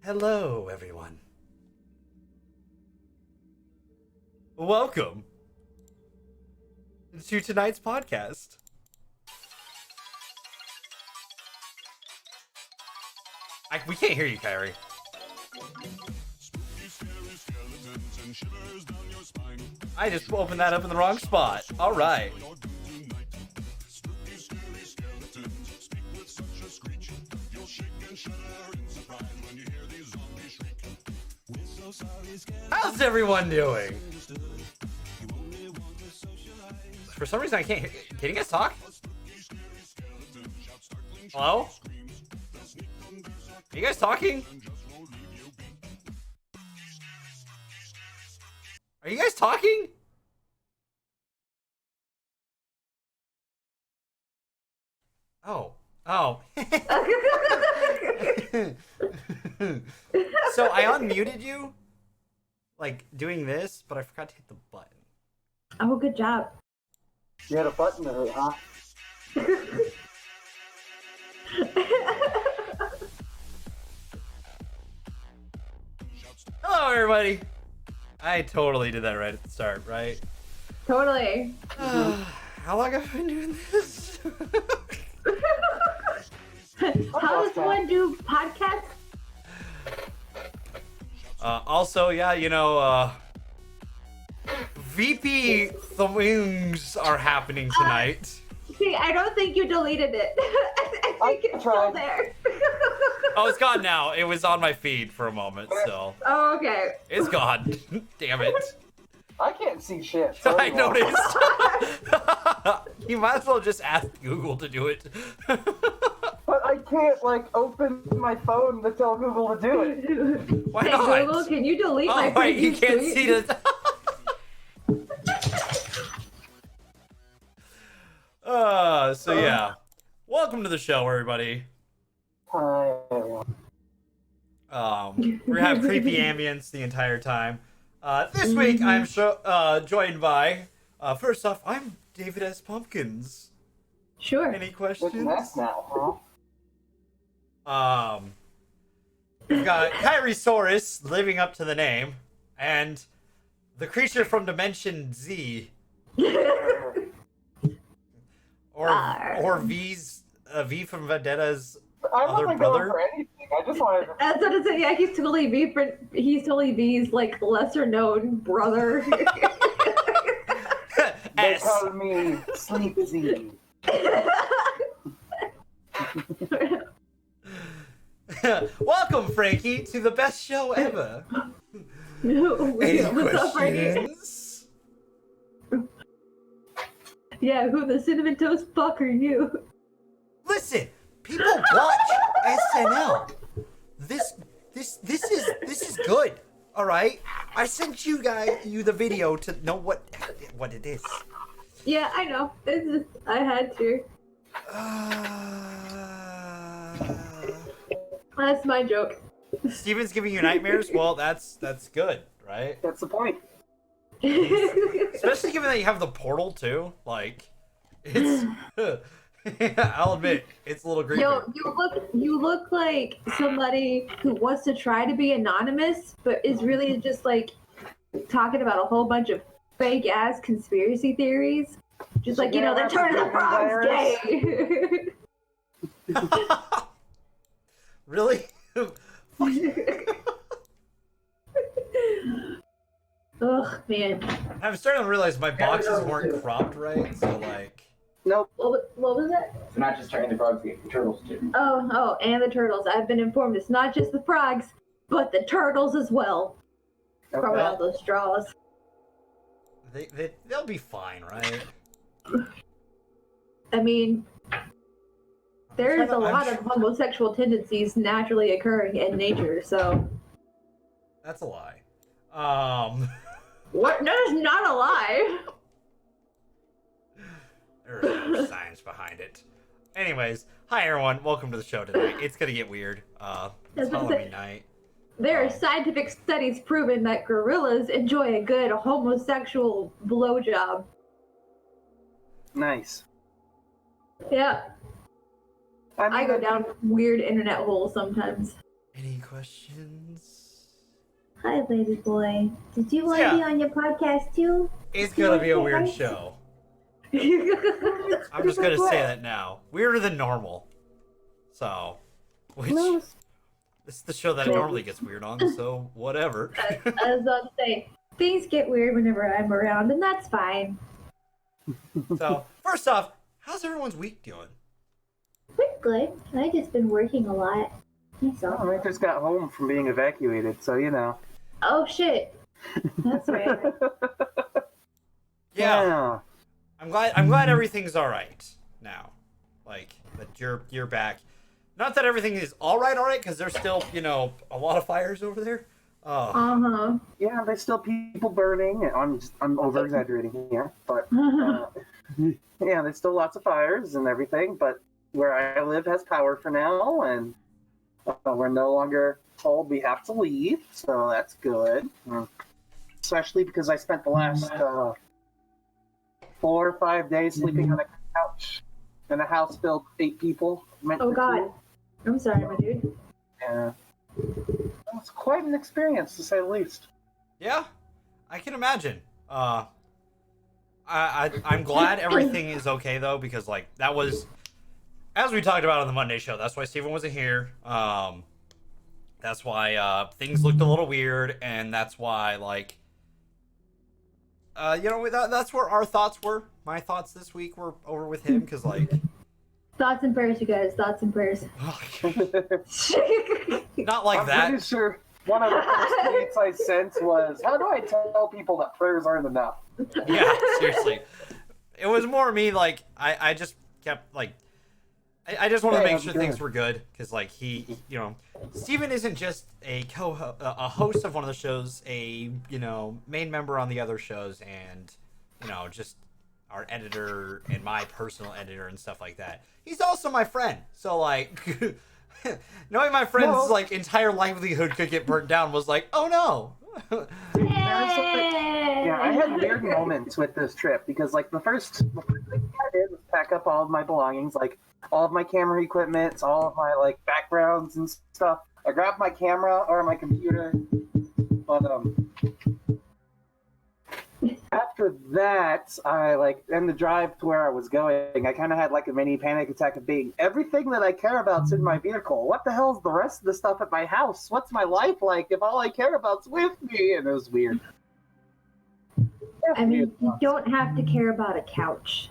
Hello, everyone. Welcome to tonight's podcast. We can't hear you, Kairi. I just opened that up in the wrong spot. All right. How's everyone doing? For some reason I can't hear. Can you guys talk? Hello? Are you guys talking? Are you guys talking? Oh. Oh. So I unmuted you, like doing this, but I forgot to hit the button. Oh, good job. You had a button to hit, huh? Hello, everybody. I totally did that right at the start, right? Totally. How long have I been doing this? How does one do podcasts? Also, yeah, you know, VP things are happening tonight. See, I don't think you deleted it. I think it's still there. Oh, it's gone now. It was on my feed for a moment, so. Oh, okay. It's gone. Damn it. I can't see shit. So I noticed. You might as well just ask Google to do it. But I can't, like, open my phone to tell Google to do it. Why Hey, not? Google, can you delete my Oh, wait, you previous can't tweet? see this. So yeah. Welcome to the show, everybody. Hi, everyone. We're gonna have creepy ambience the entire time. This week I'm joined by, first off, I'm David S. Pumpkins. Sure. Any It's questions? mess now, We've got Kairisaurus living up to the name, and the creature from Dimension Z, or V's V from Vendetta's huh? I other wasn't going brother. for anything. I just wanted to... That's what it said. Yeah, he's totally V's like lesser known brother. They S. call me Sleepy. Welcome, Frankie, to the best show ever. Any What's up, Frankie? questions? Yeah, who the cinnamon toast fuck are you? Listen, people watch SNL. This is good. All right, I sent you the video to know what it is. Yeah, I know. It's just, I had to. That's my joke. Steven's giving you nightmares. Well, that's good, right? That's the point. Especially given that you have the portal too. Like, it's. I'll admit, it's a little creepy. Yo, you look like somebody who wants to try to be anonymous, but is really just like talking about a whole bunch of fake ass conspiracy theories. Just like, you know, the turn of the frogs gay. Really? Ugh, man. I'm starting to realize my boxes weren't cropped right, so like. Nope. What was that? It's not just turning the frogs gay, the turtles too. Oh, and the turtles. I've been informed it's not just the frogs, but the turtles as well. Probably all those straws. They'll be fine, right? I mean, there's a lot of homosexual tendencies naturally occurring in nature, so. That's a lie. What? No, it's not a lie. There's science behind it. Anyways, hi everyone. Welcome to the show tonight. It's gonna get weird. It's Halloween night. There are scientific studies proving that gorillas enjoy a good homosexual blowjob. Nice. Yeah. I I go down weird internet holes sometimes. Any questions? Hi, baby boy. Did you want Yeah. to be on your podcast too? It's gonna be a weird show. I'm just gonna say that now. Weirder than normal. So, which No, it's the show that it normally gets weird on. So whatever. I was about to say, things get weird whenever I'm around, and that's fine. So first off, how's everyone's week going? We're good. I just been working a lot. That's all. I just got home from being evacuated, so you know. Oh shit. That's right. Yeah. I'm glad everything's all right now. Like that you're back. Not that everything is all right, because there's still a lot of fires over there. Yeah, there's still people burning. I'm over exaggerating here, but yeah, there's still lots of fires and everything. But where I live has power for now, and we're no longer told we have to leave, so that's good. Especially because I spent the last 4 or 5 days sleeping on a couch in a house filled with 8 people. Oh god. I'm sorry, my dude. Yeah. It's quite an experience, to say the least. Yeah, I can imagine. I'm glad everything is okay though, because like that was, as we talked about on the Monday show. That's why Steven wasn't here. That's why things looked a little weird, and that's why like that's where our thoughts were. My thoughts this week were over with him, because like Thoughts and prayers, you guys. Thoughts and prayers. not like I'm that. pretty sure one of the first tweets I sent was, "How do I tell people that prayers aren't enough?" Yeah, seriously. It was more me, like, I just kept, like, I just wanted to make sure things were good, because, like, Steven isn't just a host of one of the shows, a, main member on the other shows, and, just our editor and my personal editor and stuff like that. He's also my friend, so, like, knowing my friend's, like, entire livelihood could get burnt down was like, oh, no. Yeah, I had weird moments with this trip because, like, the first thing I did was pack up all of my belongings, like all of my camera equipment, all of my like backgrounds and stuff. I grabbed my camera or my computer, but after that, I in the drive to where I was going, I kind of had like a mini panic attack of being everything that I care about's in my vehicle. What the hell's the rest of the stuff at my house? What's my life like if all I care about's with me? And it was weird. I mean, you don't have to care about a couch.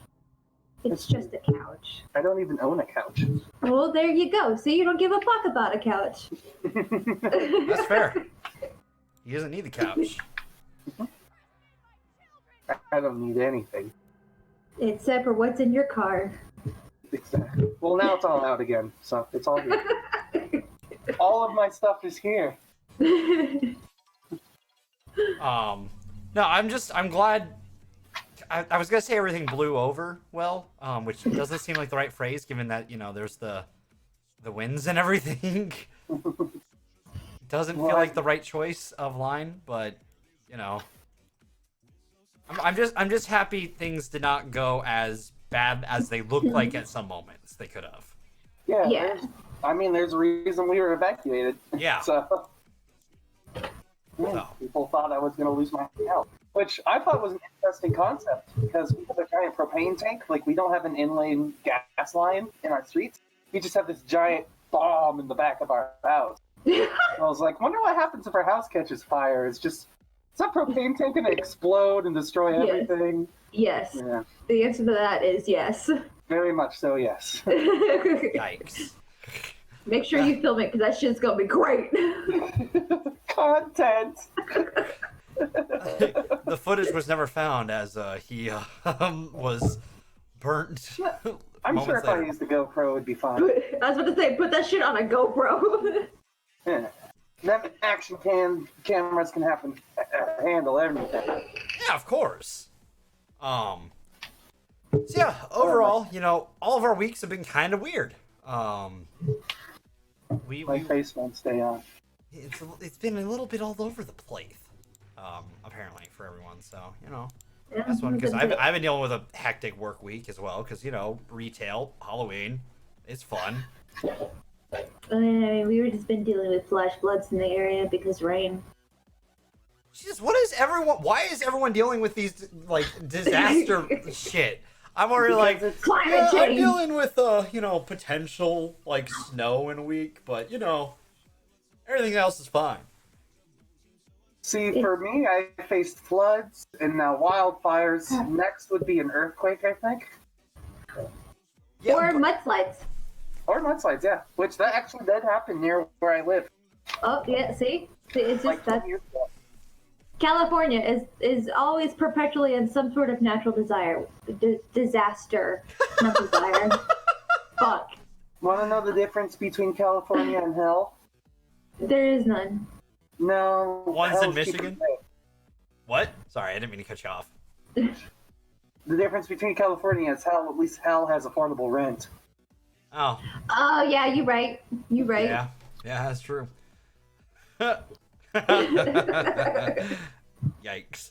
It's just a couch. I don't even own a couch. Well, there you go. See, you don't give a fuck about a couch. That's fair. He doesn't need the couch. I don't need anything. Except for what's in your car. Exactly. Well, now it's all out again, so it's all here. All of my stuff is here. No, I'm glad. I was gonna say everything blew over well, which doesn't seem like the right phrase, given that there's the winds and everything. Doesn't feel like the right choice of line, but I'm just happy things did not go as bad as they looked like at some moments. They could have. Yeah. I mean, there's a reason we were evacuated. Yeah. So. People thought I was going to lose my health, which I thought was an interesting concept because we have a giant propane tank. Like, we don't have an inline gas line in our streets. We just have this giant bomb in the back of our house. I was like, wonder what happens if our house catches fire. Is that propane tank going to explode and destroy everything? Yes. Yeah. The answer to that is yes. Very much so, yes. Yikes. Make sure you film it because that shit's going to be great. Content. The footage was never found as he was burnt. I'm sure if later. I used the GoPro, it would be fine. I was about to say, put that shit on a GoPro. Yeah. Them action cameras can handle everything. Yeah, of course. So yeah, overall, all of our weeks have been kind of weird. My face won't stay on. It's been a little bit all over the place, apparently for everyone. So that's one, because I've been dealing with a hectic work week as well, because retail, Halloween, it's fun. We were just been dealing with flash floods in the area because rain. Jesus, why is everyone dealing with these, like, disaster shit? I'm already like, Climate I'm change. dealing with, potential, like, snow in a week, but, everything else is fine. See, for me, I faced floods and now wildfires. Next would be an earthquake, I think. Yeah, Or but- mudslides. Or mudslides, yeah. Which that actually did happen near where I live. Oh, yeah, see? It's just Like that 20 years ago. California is always perpetually in some sort of natural disaster. Not desire. Fuck. Want to know the difference between California and hell? There is none. No. One's in hell's Michigan? cheaper than- What? Sorry, I didn't mean to cut you off. The difference between California is hell. At least hell has affordable rent. Oh, Oh, yeah, you're right. You're right. yeah. Yeah, that's true. Yikes.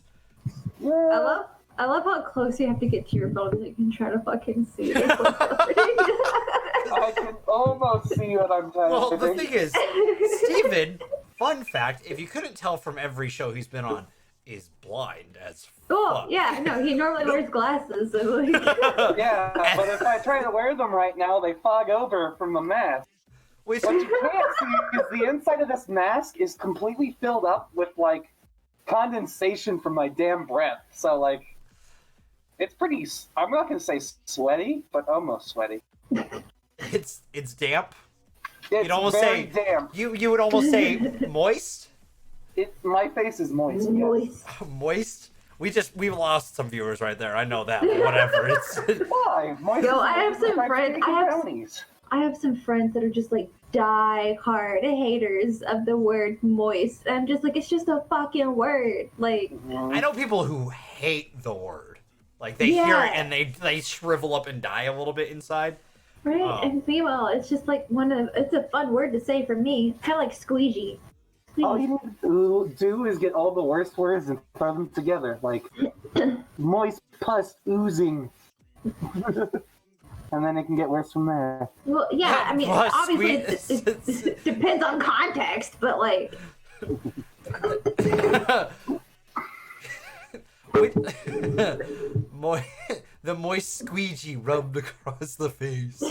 I love how close you have to get to your phone so you can try to fucking see it. I can almost see what I'm trying Well, to the think. thing is, Steven, fun fact, if you couldn't tell from every show he's been on, is blind as Oh, fuck. yeah, no, he normally wears glasses. So like... Yeah, but if I try to wear them right now, they fog over from the mask. Wait, What you can't see is the inside of this mask is completely filled up with, like, condensation from my damn breath. So, like, it's pretty, I'm not going to say sweaty, but almost sweaty. it's damp. It's You'd almost very say damp. you would almost say moist. My face is moist. Yes. Moist. Moist. We lost some viewers right there. I know that. But whatever. It's Why? Moist Yo, is I have some like friends- making I have- brownies. I have some friends that are just like die-hard haters of the word moist. I'm just like, it's just a fucking word. Like, I know people who hate the word. Like they hear Yeah. it and they shrivel up and die a little bit inside. right? Oh. And meanwhile, it's just like it's a fun word to say for me. Kind of like squeegee. All you need to do is get all the worst words and throw them together, like moist pus oozing. And then it can get worse from there. Well, yeah, I mean, Plus, obviously squeeze- it depends on context, but like, The moist squeegee rubbed across the face.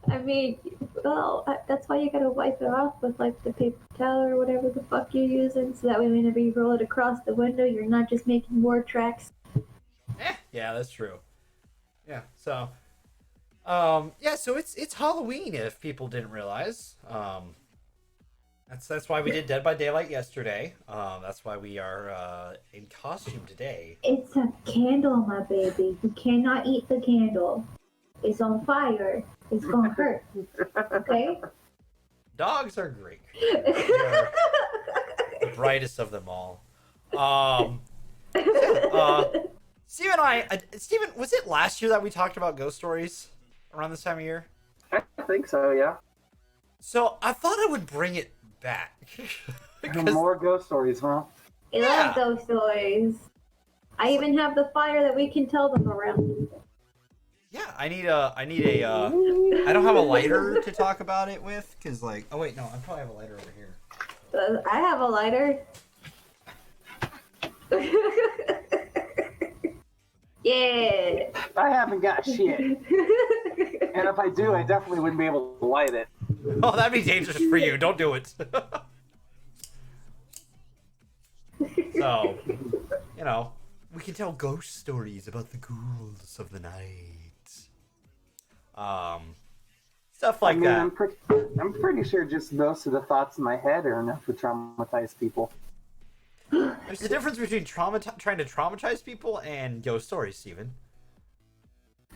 I mean, well, that's why you gotta wipe it off with like the paper towel or whatever the fuck you're using, so that way whenever you roll it across the window, you're not just making more tracks. Yeah, that's true. Yeah, so so it's Halloween if people didn't realize. That's why we did Dead by Daylight yesterday. That's why we are in costume today. It's a candle, my baby. You cannot eat the candle. It's on fire. It's gonna hurt. Okay? Dogs are great. They are the brightest of them all. Steven, was it last year that we talked about ghost stories around this time of year? I think so, yeah. So I thought I would bring it back. because More ghost stories, huh? I Yeah. love those stories. I even have the fire that we can tell them around. yeah, I need a I don't have a lighter to talk about it with because oh wait, no, I probably have a lighter over here. I have a lighter. Yeah. I haven't got shit. And if I do, I definitely wouldn't be able to light it. Oh, that'd be dangerous for you. Don't do it. So, we can tell ghost stories about the ghouls of the night. Stuff like that. I'm pretty sure just most of the thoughts in my head are enough to traumatize people. There's a difference between trying to traumatize people and ghost stories, Steven.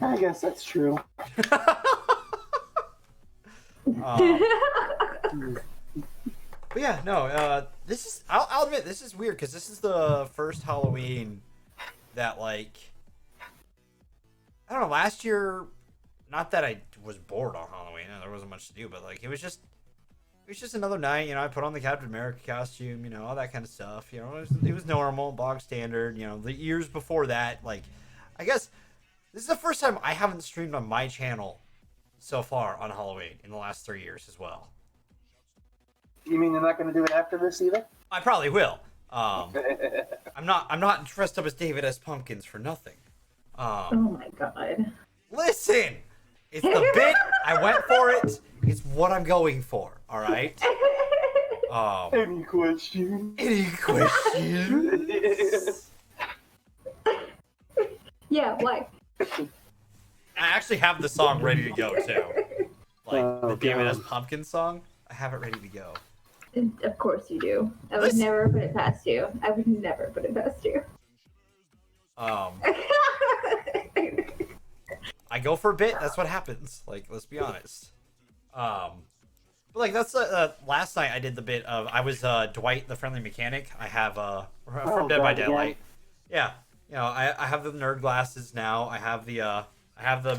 I guess that's true. But yeah, no, this is, I'll admit, this is weird, because this is the first Halloween that, I don't know, last year, not that I was bored on Halloween, and there wasn't much to do, but, it was just another night, I put on the Captain America costume, all that kind of stuff, it was normal, bog standard, the years before that, I guess, this is the first time I haven't streamed on my channel so far on Halloween in the last 3 years as well. You mean you're not going to do it after this either? I probably will. I'm not dressed up as David S. Pumpkins for nothing. Oh my god. Listen, it's the bit. I went for it. It's what I'm going for. All right. Any questions? Any questions? Yeah, why? I actually have the song ready to go too. Like the David S. God. Pumpkins song. I have it ready to go. Of course you do. I would Listen. never put it past you. I would never put it past you. I go for a bit. That's what happens. Like, let's be honest. But like that's last night I did the bit of I was Dwight the friendly mechanic. I have from Dead by God, Daylight. Yeah, you know I have the nerd glasses now. I have the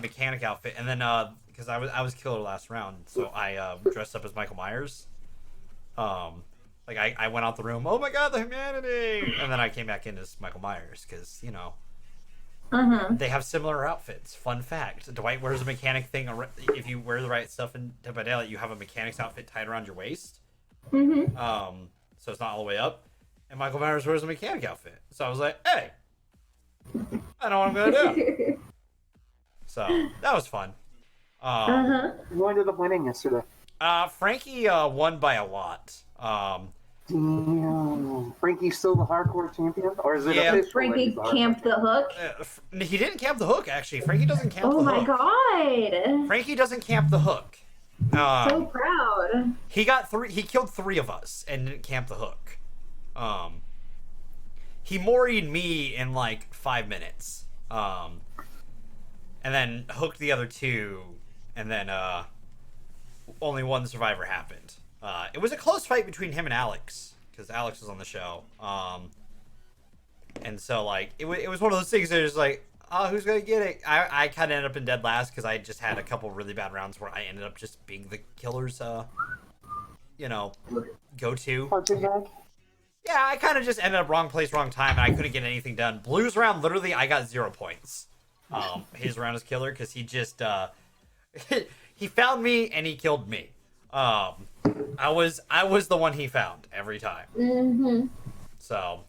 mechanic outfit, and then because I was killer last round, so I dressed up as Michael Myers. Like I went out the room. Oh my God, the humanity! And then I came back in as Michael Myers because you know. They have similar outfits. Fun fact: Dwight wears a mechanic thing. If you wear the right stuff in Dead by Daylight, you have a mechanic's outfit tied around your waist. So it's not all the way up. And Michael Myers wears a mechanic outfit. So I was like, hey, I know what I'm gonna do. So that was fun. Who ended up winning yesterday? Frankie won by a lot. Damn. Frankie's still the hardcore champion? Or is it Yeah. official Frankie that he's the hardcore camped the hook. He didn't camp the hook, actually. Frankie doesn't camp Oh the my hook. god. Frankie doesn't camp the hook. So proud. He killed 3 of us and didn't camp the hook. He moried me in like 5 minutes. And then hooked the other 2, and then only one survivor happened. It was a close fight between him and Alex, because Alex was on the show. And so like it was one of those things that was like, oh, who's gonna get it? I kind of ended up in dead last because I just had a couple really bad rounds where I ended up just being the killer's go-to. Punching bag? Yeah, I kind of just ended up wrong place, wrong time, and I couldn't get anything done. Blue's round, literally, I got 0 points. His round as killer because he just he found me and he killed me. I was the one he found every time. So.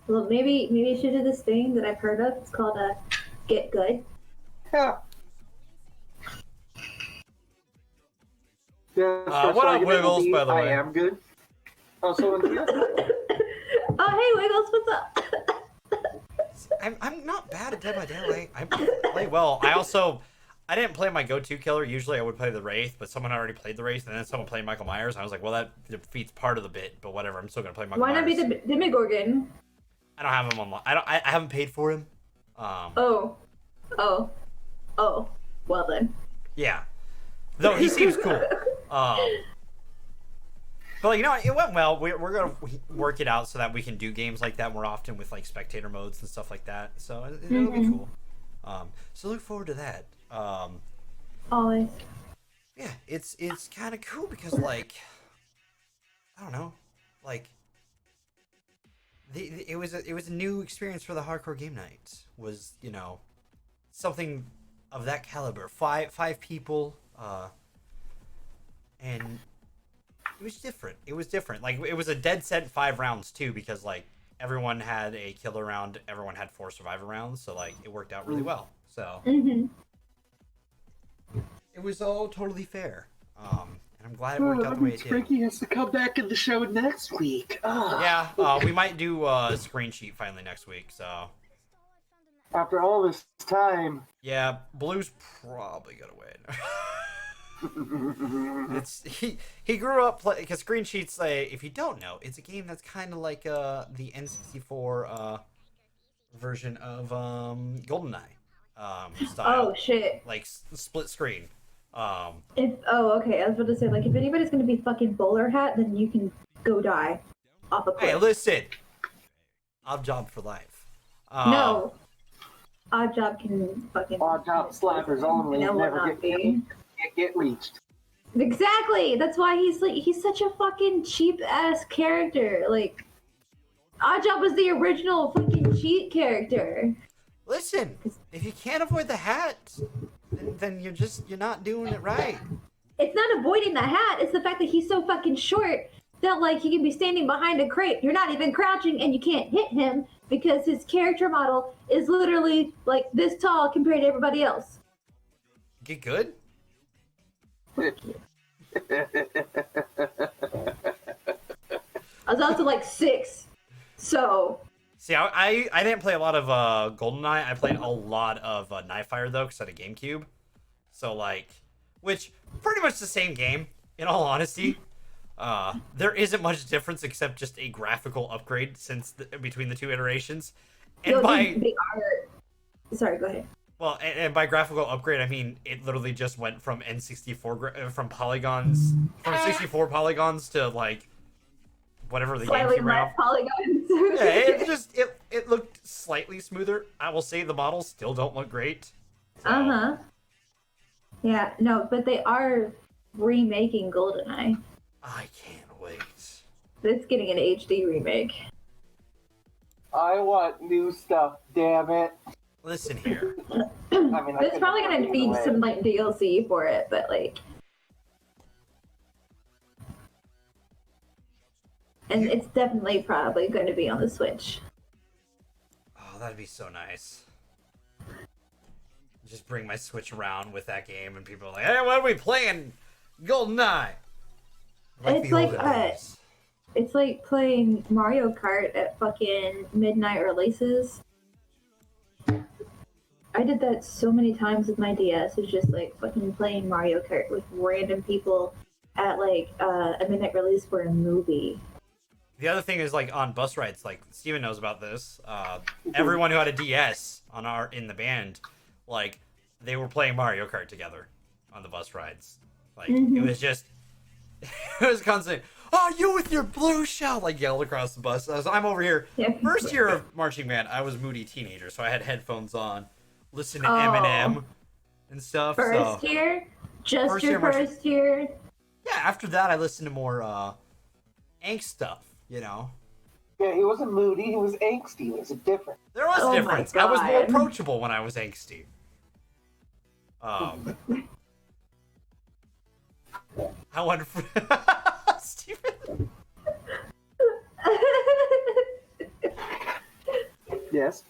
Well, maybe you should do this thing that I've heard of. It's called Get Good. Yeah. What up, Wiggles, by the way? I am good. Oh, so yeah. Oh, hey, Wiggles, what's up? I'm not bad at Dead by Daylight. I play well. I didn't play my go-to killer. Usually I would play the Wraith, but someone already played the Wraith, and then someone played Michael Myers. I was like, well, that defeats part of the bit, but whatever. I'm still gonna play Michael Why Myers. not be the Demogorgon? I don't have him online. I haven't paid for him. Oh. Well then. Yeah. Though he seems cool. But you know, it went well. We're gonna work it out so that we can do games like that more often with like spectator modes and stuff like that. So it'll be cool. So look forward to that. Always. Yeah, it's kind of cool because like I don't know, like it was a new experience for the hardcore game night. Was something of that caliber. Five people, and it was different. It was different. Like it was a dead set 5 rounds too because like everyone had a killer round, everyone had 4 survivor rounds, so like it worked out really well. So. It was all totally fair, and I'm glad it worked out the way it did. Frankie has to come back in the show next week. Oh. Yeah, we might do a screen sheet finally next week. So after all this time, yeah, Blue's probably gonna win. He grew up because screen sheets. If you don't know, it's a game that's kind of like the N64 version of GoldenEye style. Oh shit! Like split screen. Okay. I was about to say, like, if anybody's gonna be fucking bowler hat, then you can go die off a cliff. Hey, listen. Odd job for life. No. Odd job can fucking. odd job slappers only. No, Never not get reached. Exactly. That's why he's such a fucking cheap ass character. Like, Oddjob was the original fucking cheat character. Listen, if you can't avoid the hat, then you're not doing it right. It's not avoiding the hat. It's the fact that he's so fucking short that like he can be standing behind a crate. You're not even crouching, and you can't hit him because his character model is literally like this tall compared to everybody else. Get good. I was also like 6, so. See, I didn't play a lot of GoldenEye. I played a lot of Knife Fire though, because I had a GameCube. So like, which pretty much the same game. In all honesty, there isn't much difference except just a graphical upgrade between the 2 iterations. And Sorry, go ahead. Well, and by graphical upgrade, I mean it literally just went from N64 from 64 polygons to like whatever the slightly GameCube ran less polygons. Yeah, it looked slightly smoother. I will say the models still don't look great. So. Yeah, no, but they are remaking GoldenEye. I can't wait. It's getting an HD remake. I want new stuff, damn it. Listen here. I mean, It's probably gonna feed some like DLC for it, but like, and it's definitely probably going to be on the Switch. Oh, that'd be so nice. Just bring my Switch around with that game, and people are like, "Hey, what are we playing? GoldenEye." It's like playing Mario Kart at fucking midnight releases. I did that so many times with my DS. It's just like fucking playing Mario Kart with random people at like a midnight release for a movie. The other thing is like on bus rides, like Steven knows about this. Everyone who had a DS in the band, like they were playing Mario Kart together on the bus rides. Like it was just, it was constant. Oh, you with your blue shell! Like yelled across the bus. I'm over here. Yeah. First year of marching band, I was moody teenager, so I had headphones on, listening to Eminem and stuff. First year, First year. Yeah, after that, I listened to more angst stuff. You know. Yeah, he wasn't moody. He was angsty. It was different. There was a difference. I was more approachable when I was angsty. I wonder for Steven. Yes.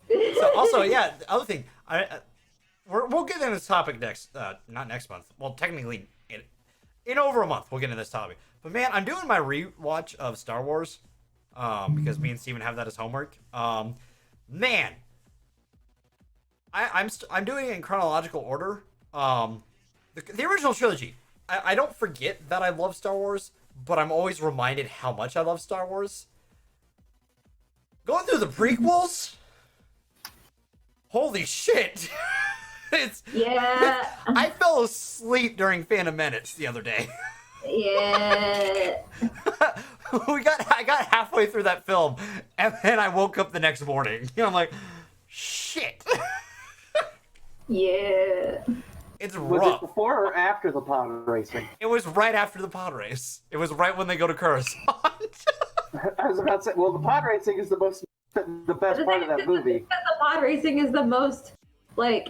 So also, yeah, the other thing, we'll get into this topic not next month. Well, technically, in over a month, we'll get into this topic. But man, I'm doing my rewatch of Star Wars, because me and Steven have that as homework. Man, I'm doing it in chronological order. The original trilogy. I don't forget that I love Star Wars, but I'm always reminded how much I love Star Wars. Going through the prequels, holy shit! Yeah. I fell asleep during Phantom Menace the other day. Yeah. I got halfway through that film, and then I woke up the next morning. I'm like, shit. Yeah. It's Was rough. it before or after the pod racing? It was right after the pod race. It was right when they go to Coruscant. I was about to say, well, the pod racing is the best part of that movie. The pod racing is the most like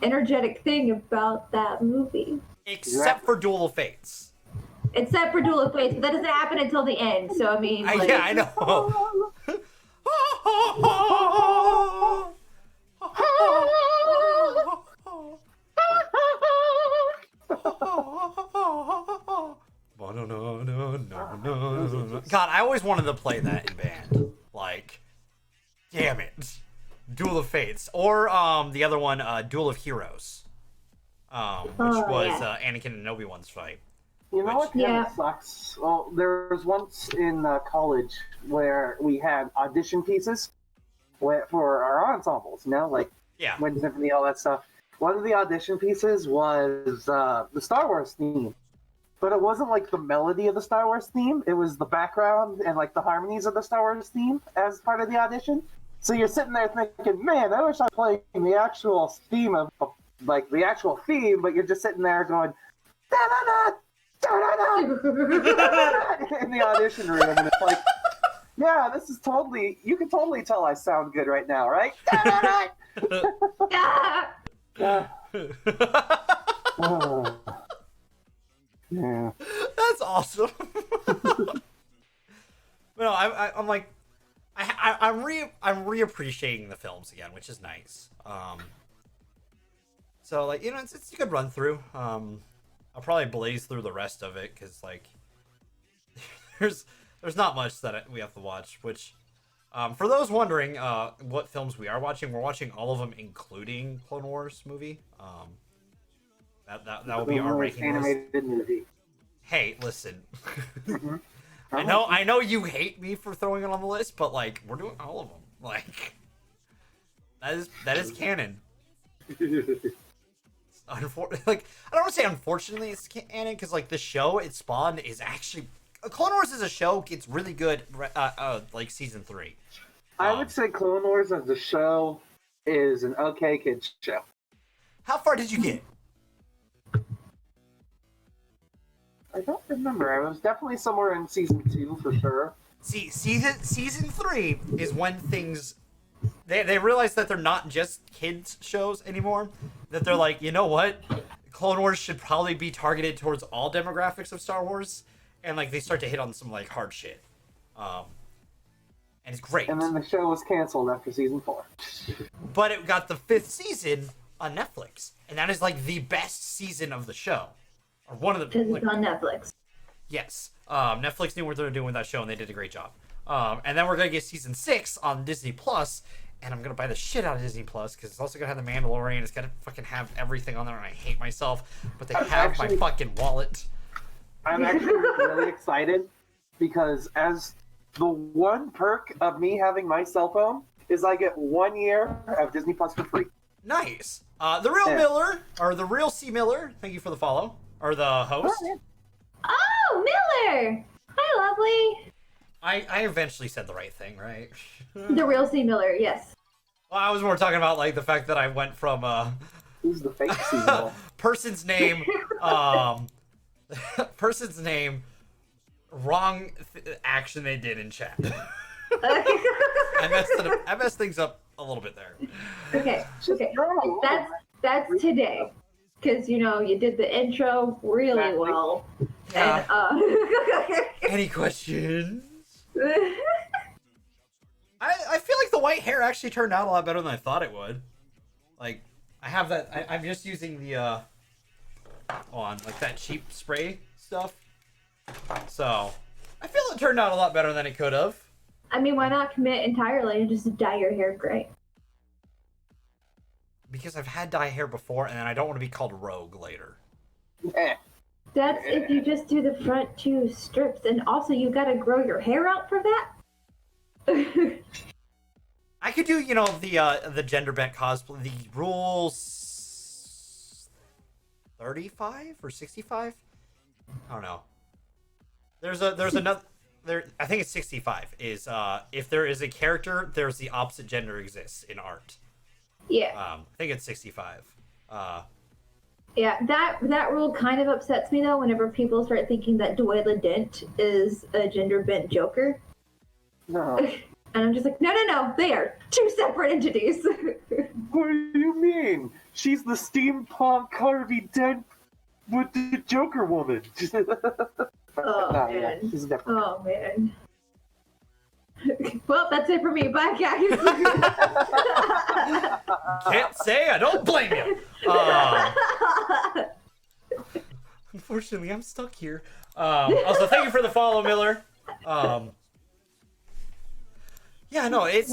energetic thing about that movie. Except for Duel of Fates. Except for Duel of Fates, but that doesn't happen until the end. So I mean, like, Yeah, I know. God, I always wanted to play that in band. Like, damn it. Duel of Fates. Or the other one, Duel of Heroes. Which was Anakin and Obi-Wan's fight. You know what kind of sucks? Well, there was once in college where we had audition pieces for our ensembles, you know, like Wind Symphony, all that stuff. One of the audition pieces was the Star Wars theme. But it wasn't like the melody of the Star Wars theme. It was the background and like the harmonies of the Star Wars theme as part of the audition. So you're sitting there thinking, man, I wish I played the actual theme of like the actual theme, but you're just sitting there going, da-da-da, da-da-da, da-da-da, in the audition room, and it's like, yeah, this is totally, you can totally tell I sound good right now, right? Da-da-da. Oh. Yeah. That's awesome. No, I'm like, I'm reappreciating the films again, which is nice. So like, you know, it's a good run through. I'll probably blaze through the rest of it because like, there's not much that we have to watch. Which, for those wondering, what films we are watching, we're watching all of them, including Clone Wars movie. That will be our ranking animated list. movie. Hey, listen. Mm-hmm. I know you hate me for throwing it on the list, but like we're doing all of them. Like that is canon. Like I don't want to say unfortunately it's canon because like the show it spawned is actually Clone Wars as a show gets really good like season 3. I would say Clone Wars as a show is an okay kids show. How far did you get? I don't remember. I was definitely somewhere in season 2 for sure. See, season 3 is when things they realize that they're not just kids shows anymore. That they're like, you know what, Clone Wars should probably be targeted towards all demographics of Star Wars, and like they start to hit on some like hard shit. And it's great. And then the show was canceled after season 4. But it got the 5th season on Netflix, and that is like the best season of the show. Or one of the Because it's on Netflix. Yes. Netflix knew what they were doing with that show, and they did a great job. And then we're gonna get season 6 on Disney Plus, and I'm gonna buy the shit out of Disney Plus because it's also gonna have the Mandalorian. It's gonna fucking have everything on there, and I hate myself, but they have my fucking wallet. I'm actually really excited because as the one perk of me having my cell phone is I get 1 year of Disney Plus for free. Nice. The real Miller, or the real C Miller. Thank you for the follow. Or the host. Oh, Miller! Hi, lovely. I eventually said the right thing, right? The real C. Miller, yes. Well, I was more talking about like the fact that I went from Who's the fake seasonal? person's name, person's name, wrong action they did in chat. I messed things up a little bit there. Okay. That's today. Because, you know, you did the intro really well. Yeah. And, Any questions? I feel like the white hair actually turned out a lot better than I thought it would. Like, I have that. I'm just using the like that cheap spray stuff. So I feel it turned out a lot better than it could have. I mean, why not commit entirely and just dye your hair gray? Because I've had dye hair before, and then I don't want to be called rogue later. That's if you just do the front 2 strips, and also you gotta grow your hair out for that. I could do, you know, the gender bent cosplay, the rules 35 or 65. I don't know. There's another. I think it's 65. Is if there is a character, there's the opposite gender exists in art. Yeah. I think it's 65. Yeah, that rule kind of upsets me though. Whenever people start thinking that Dwayla Dent is a gender bent Joker. No. And I'm just like, no, they are 2 separate entities. What do you mean? She's the steampunk Harvey Dent with the Joker woman. Oh, No, man. yeah, she's different. Oh, man. Well, that's it for me. Bye, guys. Can't say I don't blame you. Unfortunately, I'm stuck here. Also, thank you for the follow, Miller. Yeah, no, it's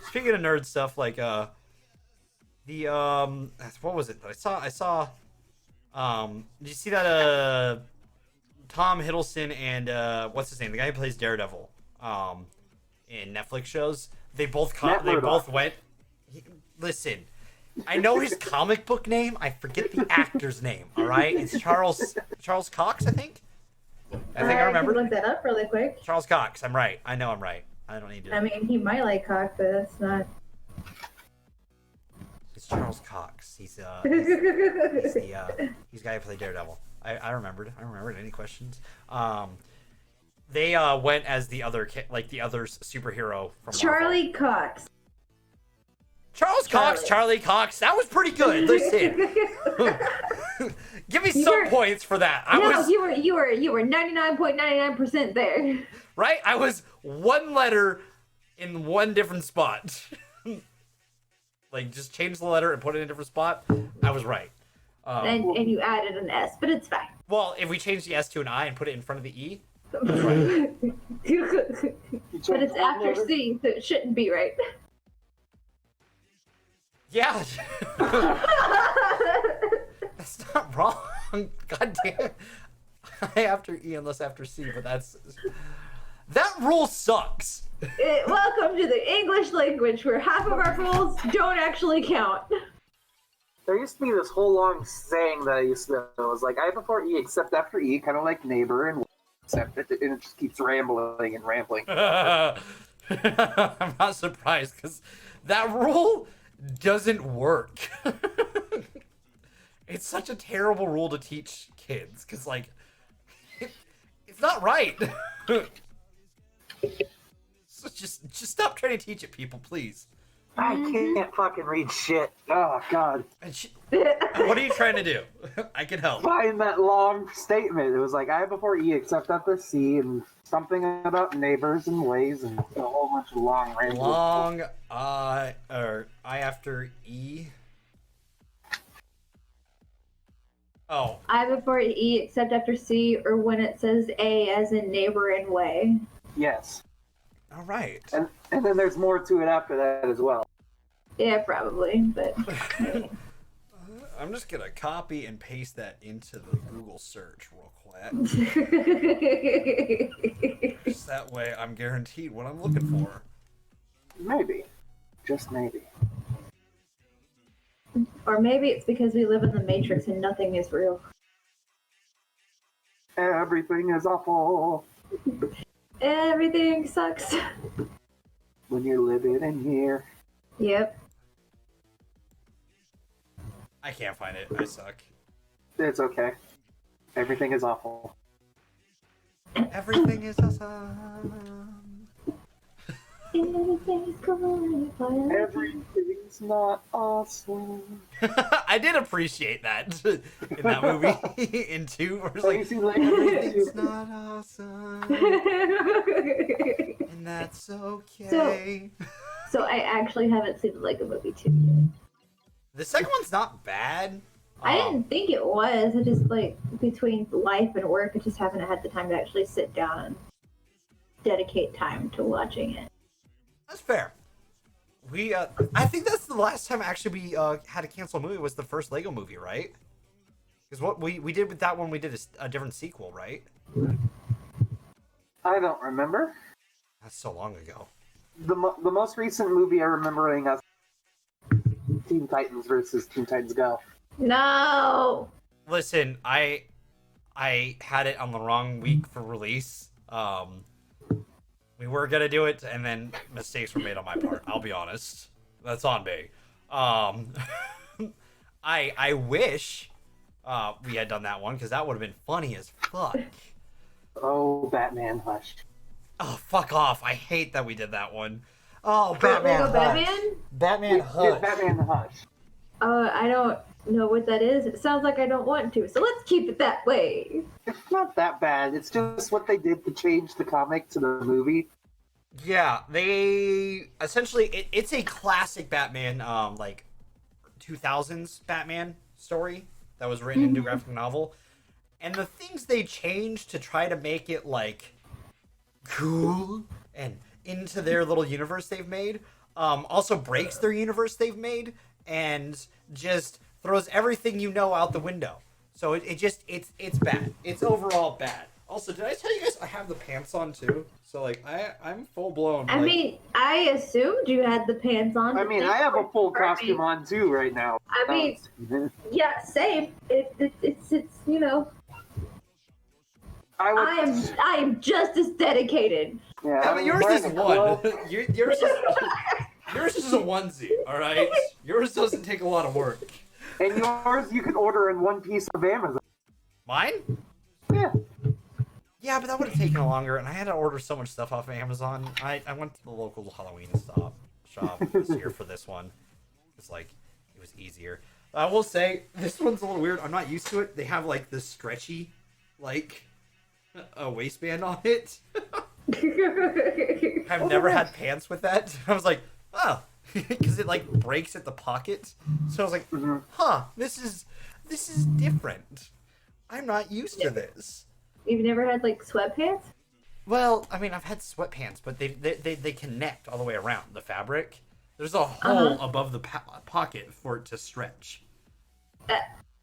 speaking of nerd stuff, like what was it that I saw did you see that Tom Hiddleston and what's his name, the guy who plays Daredevil in Netflix shows, they both went. Listen, I know his comic book name, I forget the actor's name. All right, it's Charles Cox, I think I remember. I can look that up really quick. Charles Cox. I'm right. I know I'm right. I don't need to. I mean, he might like cock, but that's not. It's Charles Cox. He's the guy who played Daredevil. I remembered. Any questions? They went as the other superhero from Charlie Marvel. Cox. Charles Cox, Charlie Cox. That was pretty good. Listen. Give me some points for that. You were 99.99% there. Right? I was one letter in one different spot. Like, just change the letter and put it in a different spot. I was right. And you added an S, but it's fine. Well, if we change the S to an I and put it in front of the E. But it's after C, so it shouldn't be right. Yeah. That's not wrong. God damn it. I after E unless after C, but that rule sucks. Welcome to the English language where half of our rules don't actually count. There used to be this whole long saying that I used to know. It was like, I before E except after E, kind of like neighbor, and except and it just keeps rambling and rambling. I'm not surprised, because that rule doesn't work. It's such a terrible rule to teach kids, because, like, it's not right. So just stop trying to teach it, people, please. I can't fucking read shit. Oh, God. What are you trying to do? I can help. Find that long statement. It was like, I before E except after C, and something about neighbors and ways, and a whole bunch of long rambling. Long or I after E. Oh. I before E except after C, or when it says A as in neighbor and way. Yes. All right. And then there's more to it after that as well. Yeah, probably, but... I'm just going to copy and paste that into the Google search real quick. Just that way I'm guaranteed what I'm looking for. Maybe. Just maybe. Or maybe it's because we live in the Matrix and nothing is real. Everything is awful. Everything sucks. When you're living in here. Yep. I can't find it. I suck. It's okay. Everything is awful. Everything is awesome. Everything's going fine. Everything's not awesome. I did appreciate that in that movie. In 2, where it's like, everything's not awesome. And that's okay. So I actually haven't seen the Lego Movie 2 yet. The second one's not bad. I didn't think it was. I just, like, between life and work, I just haven't had the time to actually sit down and dedicate time to watching it. That's fair. I think that's the last time actually we had to cancel a movie was the first Lego movie, right? Because what we did with that one, we did a different sequel, right? I don't remember. That's so long ago. The most recent movie I remembering is Teen Titans versus Teen Titans Go. No! Listen, I had it on the wrong week for release. We were gonna do it, and then mistakes were made on my part. I'll be honest. That's on me. I wish we had done that one, because that would have been funny as fuck. Oh, Batman, hush. Oh, fuck off. I hate that we did that one. Oh, Batman, Lego Batman? Batman, hush. Batman, hush. I don't know what that is. It sounds like I don't want to, so let's keep it that way. It's not that bad. It's just what they did to change the comic to the movie. Yeah, they... Essentially, it's a classic Batman, like, 2000s Batman story that was written into a graphic novel. And the things they changed to try to make it, like, cool and into their little universe they've made, also breaks their universe they've made, and just throws everything you know out the window. So it's bad. It's overall bad. Also, did I tell you guys I have the pants on too? So like I'm full blown. I mean, I assumed you had the pants on. I mean, I have a full costume on too right now. I mean, yeah, same. It's you know. I am just as dedicated. Yeah, but yours is one. Yours is a onesie, all right? Yours doesn't take a lot of work. And yours you can order in one piece of Amazon. Mine? Yeah. Yeah, but that would have taken longer, and I had to order so much stuff off of Amazon. I went to the local Halloween shop this year for this one. it was easier. I will say this one's a little weird. I'm not used to it. They have like this stretchy, like a waistband on it. I've never had pants with that. I was like, oh, because it like breaks at the pocket. So I was like, huh, this is different. I'm not used to this. You've never had like sweatpants? Well, I mean, I've had sweatpants, but they connect all the way around the fabric. There's a hole above the pocket for it to stretch.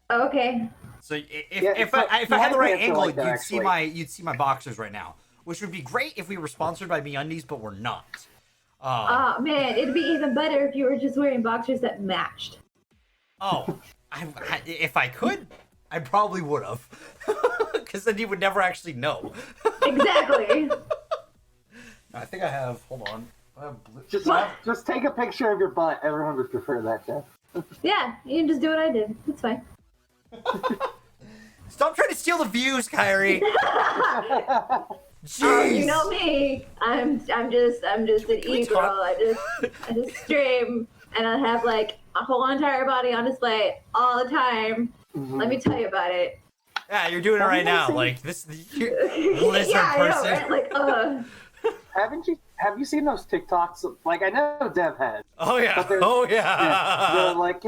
Okay. So if I had the right angle, you'd see my boxers right now, which would be great if we were sponsored by MeUndies, but we're not. Oh man, it'd be even better if you were just wearing boxers that matched. Oh, if I could, I probably would have, because then you would never actually know. Exactly. I think I have. Hold on. I have Just take a picture of your butt. Everyone would prefer that, Jeff. Yeah, you can just do what I did. It's fine. Stop trying to steal the views, Kairi. Jeez. You know me. I'm just an e-girl. I just stream and I have like a whole entire body on display all the time. Let me tell you about it. Yeah, you're doing it right now. Like this lizard yeah, person. I know, right? Like, Have you seen those TikToks? Like I know Dev has. Oh yeah. They're like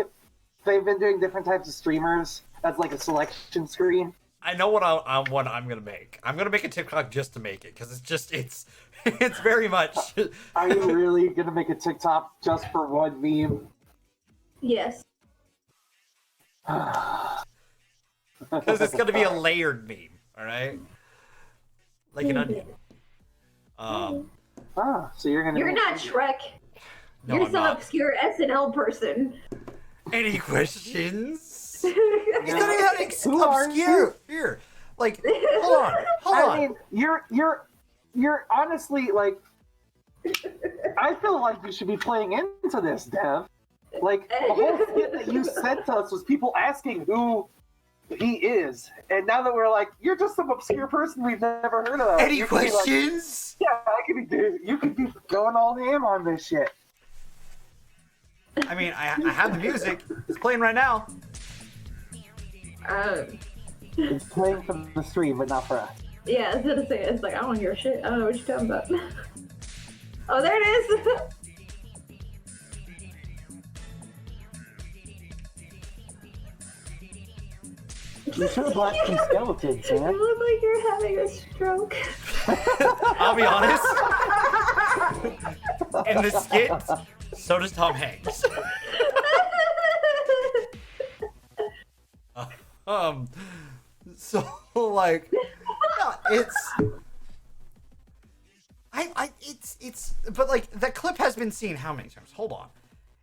they've been doing different types of streamers as like a selection screen. I know what I'm gonna make. I'm gonna make a TikTok just to make it because it's very much. Are you really gonna make a TikTok just for one meme? yes. Because it's gonna be a layered meme. All right. Like an onion. So you're gonna. You're not Shrek. No, You're I'm some not. obscure SNL person. Any questions? Who He's not even that Who are obscure. Here, like, hold on. I mean, you're honestly like. I feel like you should be playing into this, Dev. Like the whole skit that you sent us was people asking who he is, and now that we're like, you're just some obscure person we've never heard of. Any questions? Like, you could be going all ham on this shit. I mean, I have the music. It's playing right now. It's playing from the stream, but not for us. Yeah, I was gonna say, it's like, I don't hear shit. I don't know what you're talking about. Oh, there it is! You should have brought some skeletons, man. You look like you're having a stroke. I'll be honest. In the skit, so does Tom Hanks. So like, yeah, but like the clip has been seen how many times? Hold on.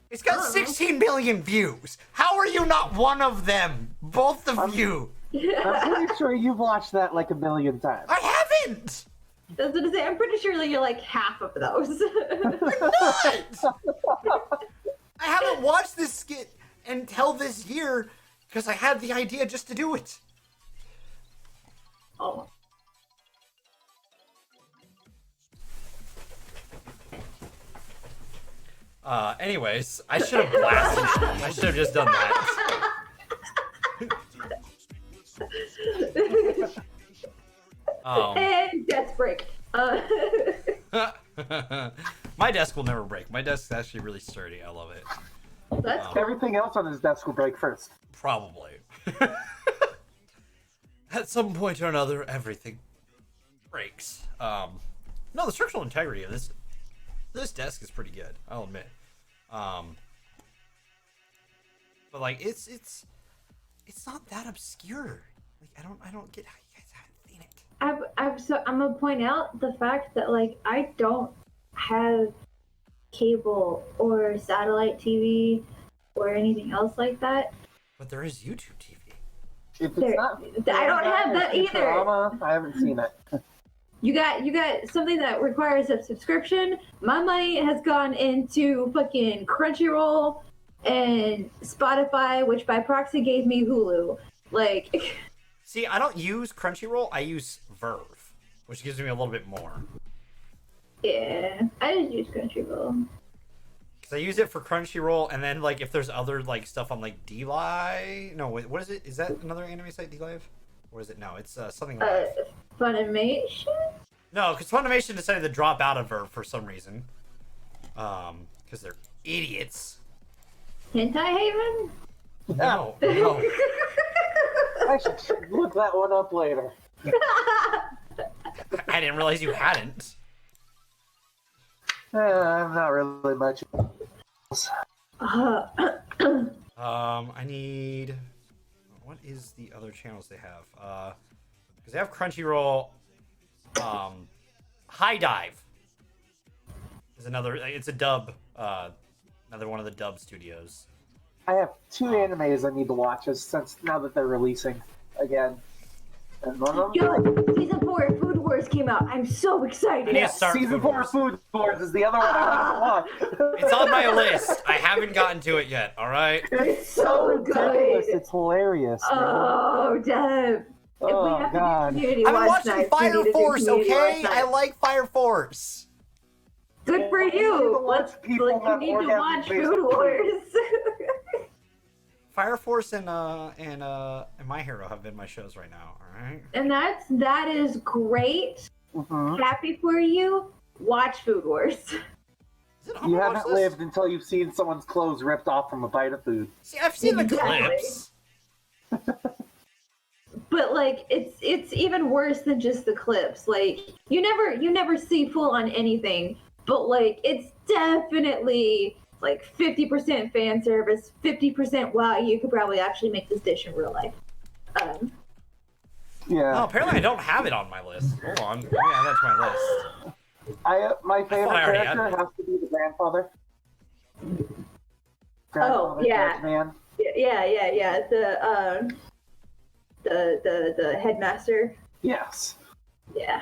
It's got 16 million views. How are you not one of them? Both of you. I'm pretty sure you've watched that like a million times. I haven't. I was gonna say, I'm pretty sure that you're like half of those. What? I haven't watched this skit until this year because I had the idea just to do it. Oh. Anyways, I should have blasted it. I should have just done that. And desk break. My desk will never break. My desk is actually really sturdy. I love it. That's cool. Everything else on his desk will break first. Probably. At some point or another, everything breaks. No, the structural integrity of this desk is pretty good. I'll admit. But like it's not that obscure. Like I don't get how you guys haven't seen it. I'm gonna point out the fact that like I don't have cable or satellite TV or anything else like that. But there is YouTube TV. If it's There- not, I don't have that either. Futurama, I haven't seen it. You got something that requires a subscription. My money has gone into fucking Crunchyroll and Spotify, which by proxy gave me Hulu. Like, See, I don't use Crunchyroll. I use Verve, which gives me a little bit more. yeah, I just use Crunchyroll. Because I use it for Crunchyroll, and then like if there's other like stuff on like DLive. No, wait, what is it? Is that another anime site, DLive? Or is it? No, it's something live. Funimation? No, because Funimation decided to drop out of her for some reason. Because they're idiots. Hentai Haven? No. I should look that one up later. I didn't realize you hadn't. Not really much. I need. What is the other channels they have? Because they have Crunchyroll. High Dive is another. It's a dub. Another one of the dub studios. I have 2 animes I need to watch since now that they're releasing again. And one of them, Yo, season 4 of Food Wars came out. I'm so excited. I need to start season Food 4 Wars. Food Wars is the other one I want to watch. It's on my list. I haven't gotten to it yet. All right. It's so ridiculous. good. It's hilarious. Man. Oh, Dev. Oh, God. I've been watching Fire Force. Okay, I like Fire Force. Good for You need to you. watch people You have need to orgasm watch based Food on Wars. Fire Force and My Hero have been my shows right now. All right. And that is great. Mhm. Happy for you. Watch Food Wars. Is it on You my watch haven't list? lived until you've seen someone's clothes ripped off from a bite of food. See, I've seen the Exactly. clips. But like it's even worse than just the clips. Like you never see full on anything, but like it's definitely like 50% fan service, 50% wow, you could probably actually make this dish in real life. Yeah. Oh, apparently I don't have it on my list. Hold on. Let me add that to my list. My favorite I already had character has to be the grandfather. Oh, yeah. Judge Man. Yeah. The headmaster. Yes. Yeah.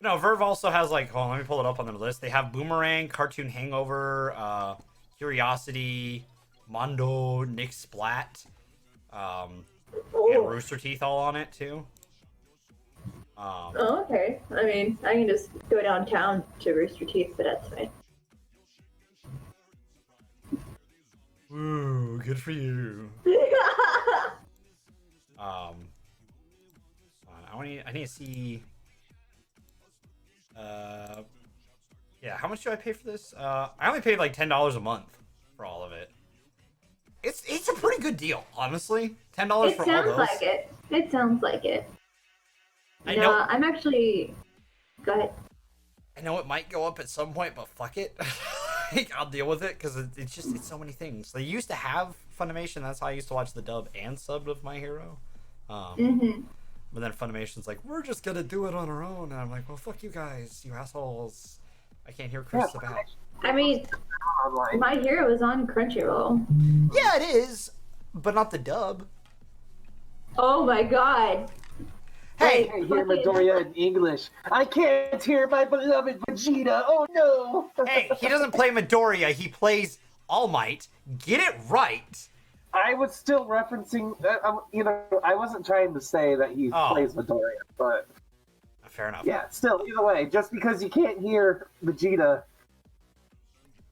No, Verve also has like, hold on, let me pull it up on their list. They have Boomerang, Cartoon Hangover, Curiosity, Mondo, Nick Splat, and Rooster Teeth all on it too. Oh, okay. I mean, I can just go downtown to Rooster Teeth, but that's fine. Ooh, good for you. I need to see. Yeah, how much do I pay for this? I only paid like $10 a month for all of it. It's a pretty good deal, honestly. $10 for all those. It sounds like it. It sounds like it. I know. I'm actually. Go ahead. I know it might go up at some point, but fuck it. I'll deal with it because it's so many things. They used to have Funimation. That's how I used to watch the dub and sub of My Hero. But then Funimation's like, we're just gonna do it on our own, and I'm like, well, fuck you guys, you assholes. I can't hear Chris about. I mean, Online. My Hero is on Crunchyroll. Yeah, it is, but not the dub. Oh my god. Hey, I can't hear Midoriya in English. I can't hear my beloved Vegeta. Oh no! hey, he doesn't play Midoriya. He plays All Might. Get it right. I was still referencing. I wasn't trying to say that he plays Midoriya, but Fair enough. yeah, still, either way, just because you can't hear Vegeta.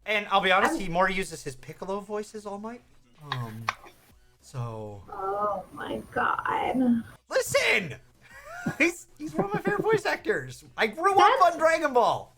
And I'll be honest, he more uses his Piccolo voice as All Might. So. Oh my god. Listen! He's one of my favorite voice actors. I grew up on Dragon Ball.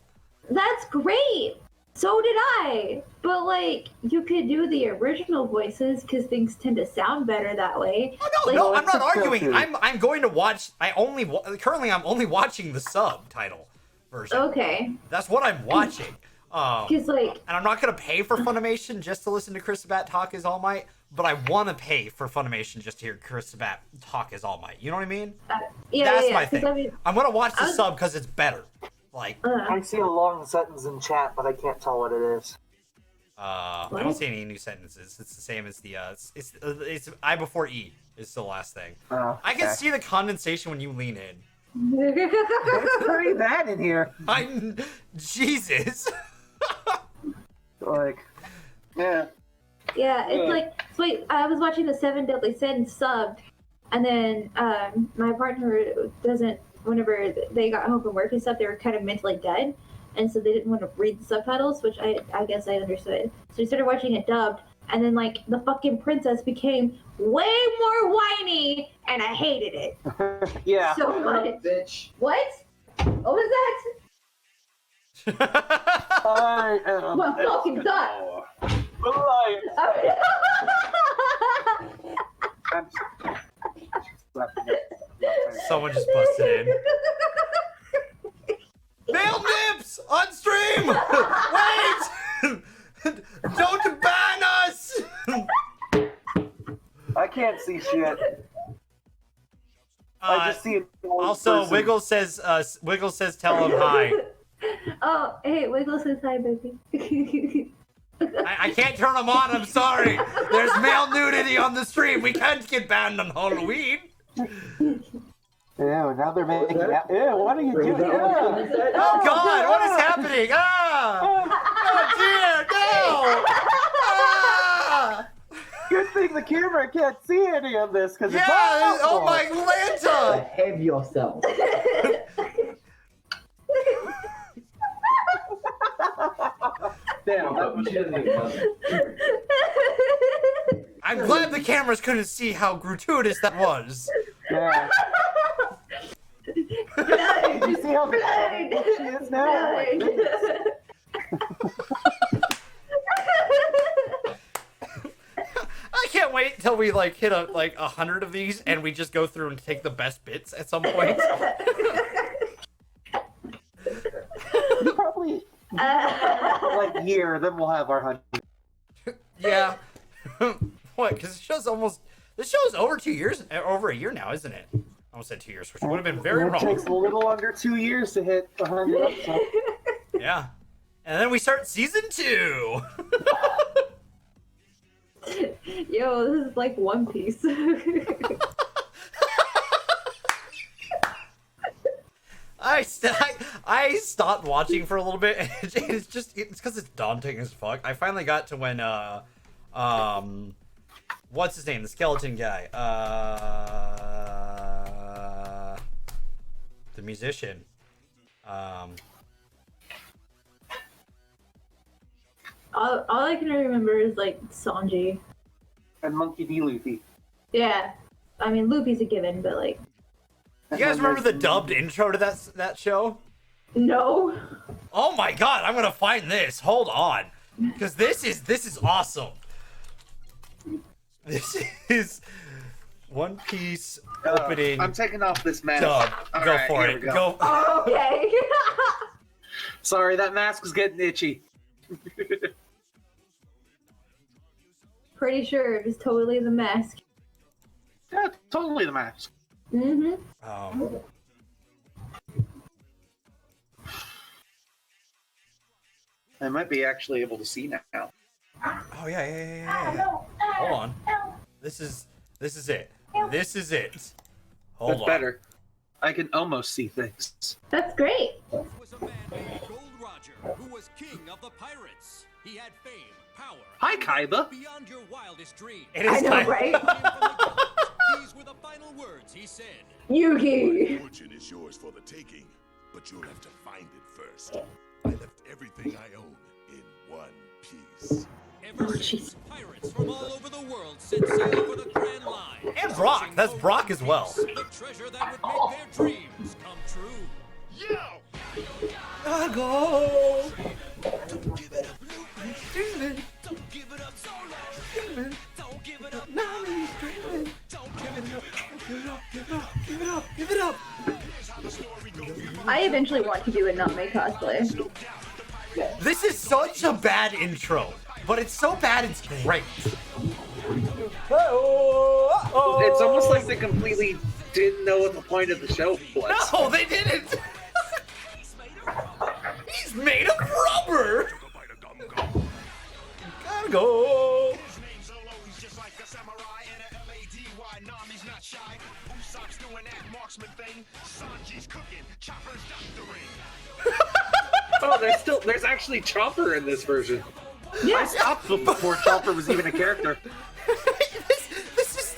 That's great. So did I. But like, you could do the original voices because things tend to sound better that way. Oh no, Like, no, I'm not it's arguing. okay. I'm going to watch. Currently I'm only watching the subtitle version. Okay. That's what I'm watching. Because like, And I'm not gonna pay for Funimation just to listen to Chris Sabat talk as All Might, but I want to pay for Funimation just to hear Chris Sabat talk as All Might. You know what I mean? That's my 'cause thing. I mean, I'm gonna watch the sub because it's better. Like, I see a long sentence in chat, but I can't tell what it is. I don't see any new sentences. It's the same as the it's I before E is the last thing. I can see the condensation when you lean in. It's pretty bad in here. Jesus. Like, yeah. Yeah, it's like, so wait, I was watching the Seven Deadly Sins subbed, and then my partner doesn't, whenever they got home from work and stuff, they were kind of mentally dead. and so they didn't want to read the subtitles, which I guess I understood. So we started watching it dubbed, and then like the fucking princess became way more whiny, and I hated it Yeah. so much. Bitch. What? What was that? I am Well, fucking duck. the lion. I'm Someone just busted in. Male nips on stream. Wait! Don't ban us. I can't see shit. I just see it. Also, Wiggle says tell him hi. Oh, hey, Wiggle says hi, baby. I can't turn him on. I'm sorry. There's male nudity on the stream. We can't get banned on Halloween. Yeah, now they're making that. Yeah, what are you doing? Yeah. Oh God, what is happening? Ah! Oh dear, no! Ah! Good thing the camera can't see any of this because Yeah! it's awful. Oh my Lanta! Behave yourself. Damn, she doesn't even know that. I'm glad the cameras couldn't see how gratuitous that was. Yeah. Did you see how big she is now? Oh my goodness. I can't wait till we like hit like 100 of these and we just go through and take the best bits at some point. Probably like a year, then we'll have our 100. Yeah. What? Because this show's over 2 years, over a year now, isn't it? I almost said 2 years, which would have been very It wrong. takes a little under 2 years to hit 100 episodes. Yeah. And then we start season 2. Yo, this is like One Piece. I stopped watching for a little bit. It's because it's daunting as fuck. I finally got to when what's his name? The skeleton guy. The musician. all I can remember is like Sanji. And Monkey D. Luffy. Yeah, I mean Luffy's a given, but like You guys remember the dubbed intro to that show? no. Oh my god, I'm gonna find this. Hold on, because this is awesome. This is One Piece opening. I'm taking off this mask. Dub. All Go right, for here it. we go. Go. Oh, okay. Sorry, that mask was getting itchy. Pretty sure it was totally the mask. Yeah, totally the mask. Mm-hmm. I might be actually able to see now. Oh yeah. Hold on. This is it. This is it. Hold That's on. better. I can almost see things. That's great. was a man named Gold Roger, who was king of the pirates. He had fame, power, Hi, Kaiba. beyond your wildest dreams. It is I know, time. right? Came from the gods. These were the final words he said. Yugi. Fortune is yours for the taking, but you'll have to find it first. I left everything I own in one piece. Ever since, pirates from all over the world set sail for the Grand Line. And Brock. searching That's for Brock as well. the treasure that would make their dreams come true. Yo! Gotta go. Don't give it up so long. Don't give it up. Give it up. I eventually want to do a Nutmeg cosplay. This is such a bad intro, but it's so bad it's great. It's almost like they completely didn't know what the point of the show was. No, they didn't. He's made of rubber. Gotta go. Oh, there's actually Chopper in this version. I Yeah. stopped before Chopper was even a character. This is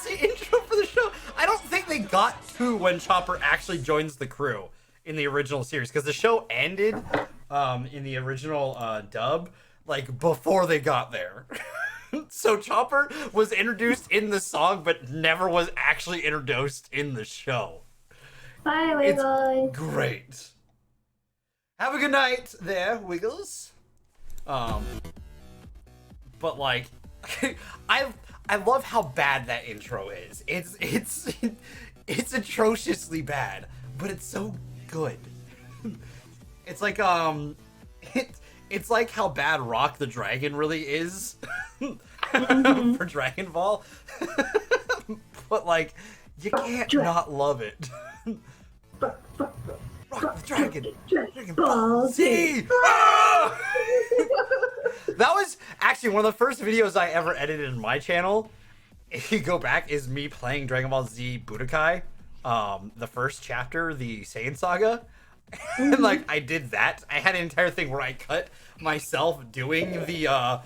the intro for the show. I don't think they got to when Chopper actually joins the crew in the original series because the show ended in the original dub like before they got there. So Chopper was introduced in the song but never was actually introduced in the show. Bye, Wiggles. Great. Have a good night there, Wiggles. But like I love how bad that intro is. It's atrociously bad, but it's so good. It's like it's like how bad Rock the Dragon really is for Dragon Ball. But like you can't not love it. Rock the Dragon. Dragon Ball Z. Ah! That was actually one of the first videos I ever edited in my channel. If you go back, is me playing Dragon Ball Z Budokai, the first chapter, the Saiyan Saga. And like I did that. I had an entire thing where I cut myself doing the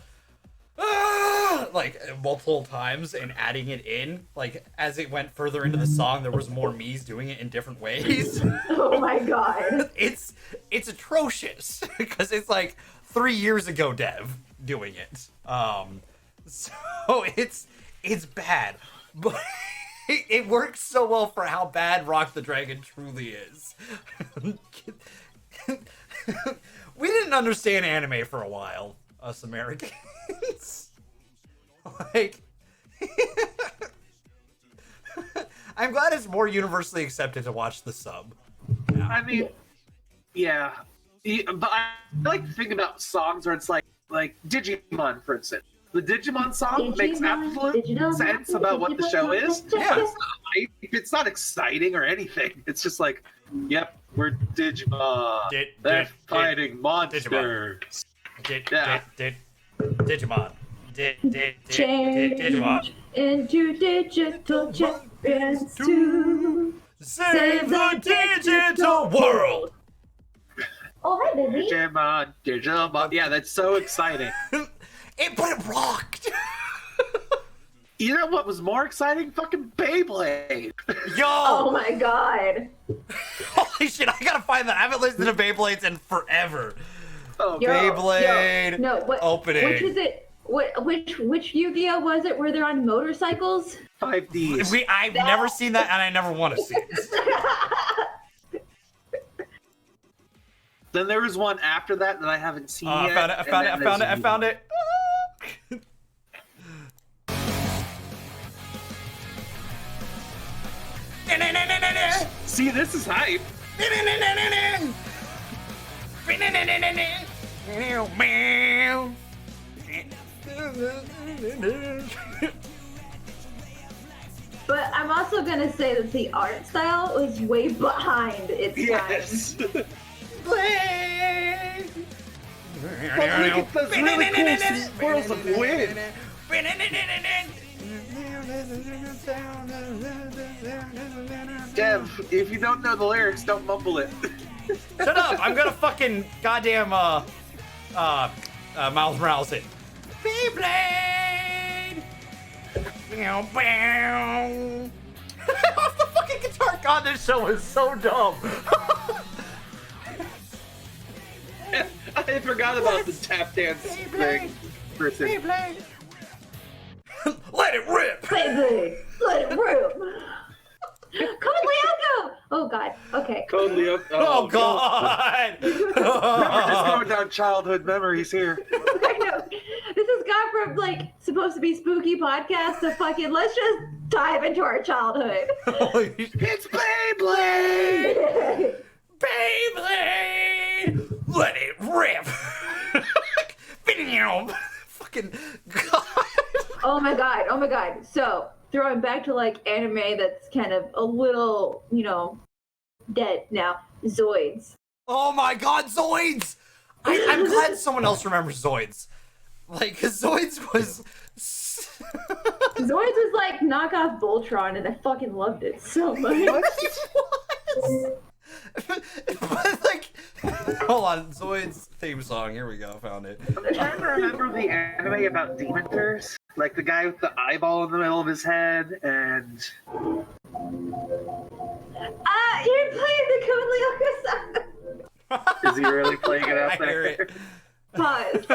like multiple times and adding it in. Like as it went further into the song, there was more me's doing it in different ways. Oh my god. It's atrocious because it's like 3 years ago Dev doing it. So it's bad, but it works so well for how bad Rock the Dragon truly is. We didn't understand anime for a while, us Americans. Like, I'm glad it's more universally accepted to watch the sub. Yeah. I mean, yeah. But I like to think about songs where it's like Digimon, for instance. The Digimon song makes absolute sense about what the show is. Yeah. It's not exciting or anything. It's just like, yep, we're Digimon. They're fighting monsters. Digimon. Change into digital champions to Save the digital world. Oh, hi, baby. Digimon. Yeah, that's so exciting. But it rocked. You know what was more exciting? Fucking Beyblade. Yo. Oh my god. Holy shit! I gotta find that. I haven't listened to Beyblades in forever. Oh, Yo, Beyblade. No, what opening. Which is it? Which Yu-Gi-Oh was it? Where they're on motorcycles? 5Ds. I've never seen that, and I never want to see it. Then there was one after that I haven't seen yet. I found it. See, this is hype. But I'm also gonna say that the art style was way behind its Yes. time. But look at those really cool swirls of wind. Dev, if you don't know the lyrics, don't mumble it. Shut up! I'm gonna fucking goddamn Miles Morales it. Beyblade. Off the fucking guitar. God, this show is so dumb. I forgot about the tap dance thing for a second. Let it rip. Baby, let it rip. Come on, Leaco! Oh god. Okay. Totally up. Oh god. We're just going down childhood memories here. I know. This has gone from like supposed to be spooky podcast to fucking let's just dive into our childhood. It's Beyblade! Beyblade! Let it rip! Fucking god. Oh my god. So throwing back to like anime that's kind of a little, dead now. Zoids. Oh my god, Zoids! I'm glad someone else remembers Zoids. Like, cause Zoids was... Zoids was like knockoff Voltron and I fucking loved it so much. But like, hold on, Zoid's theme song. Here we go, found it. I'm trying to remember the anime about Dementors. Like the guy with the eyeball in the middle of his head and... You're playing the Code Lyoko song. Is he really playing it I out hear there? it. Pause.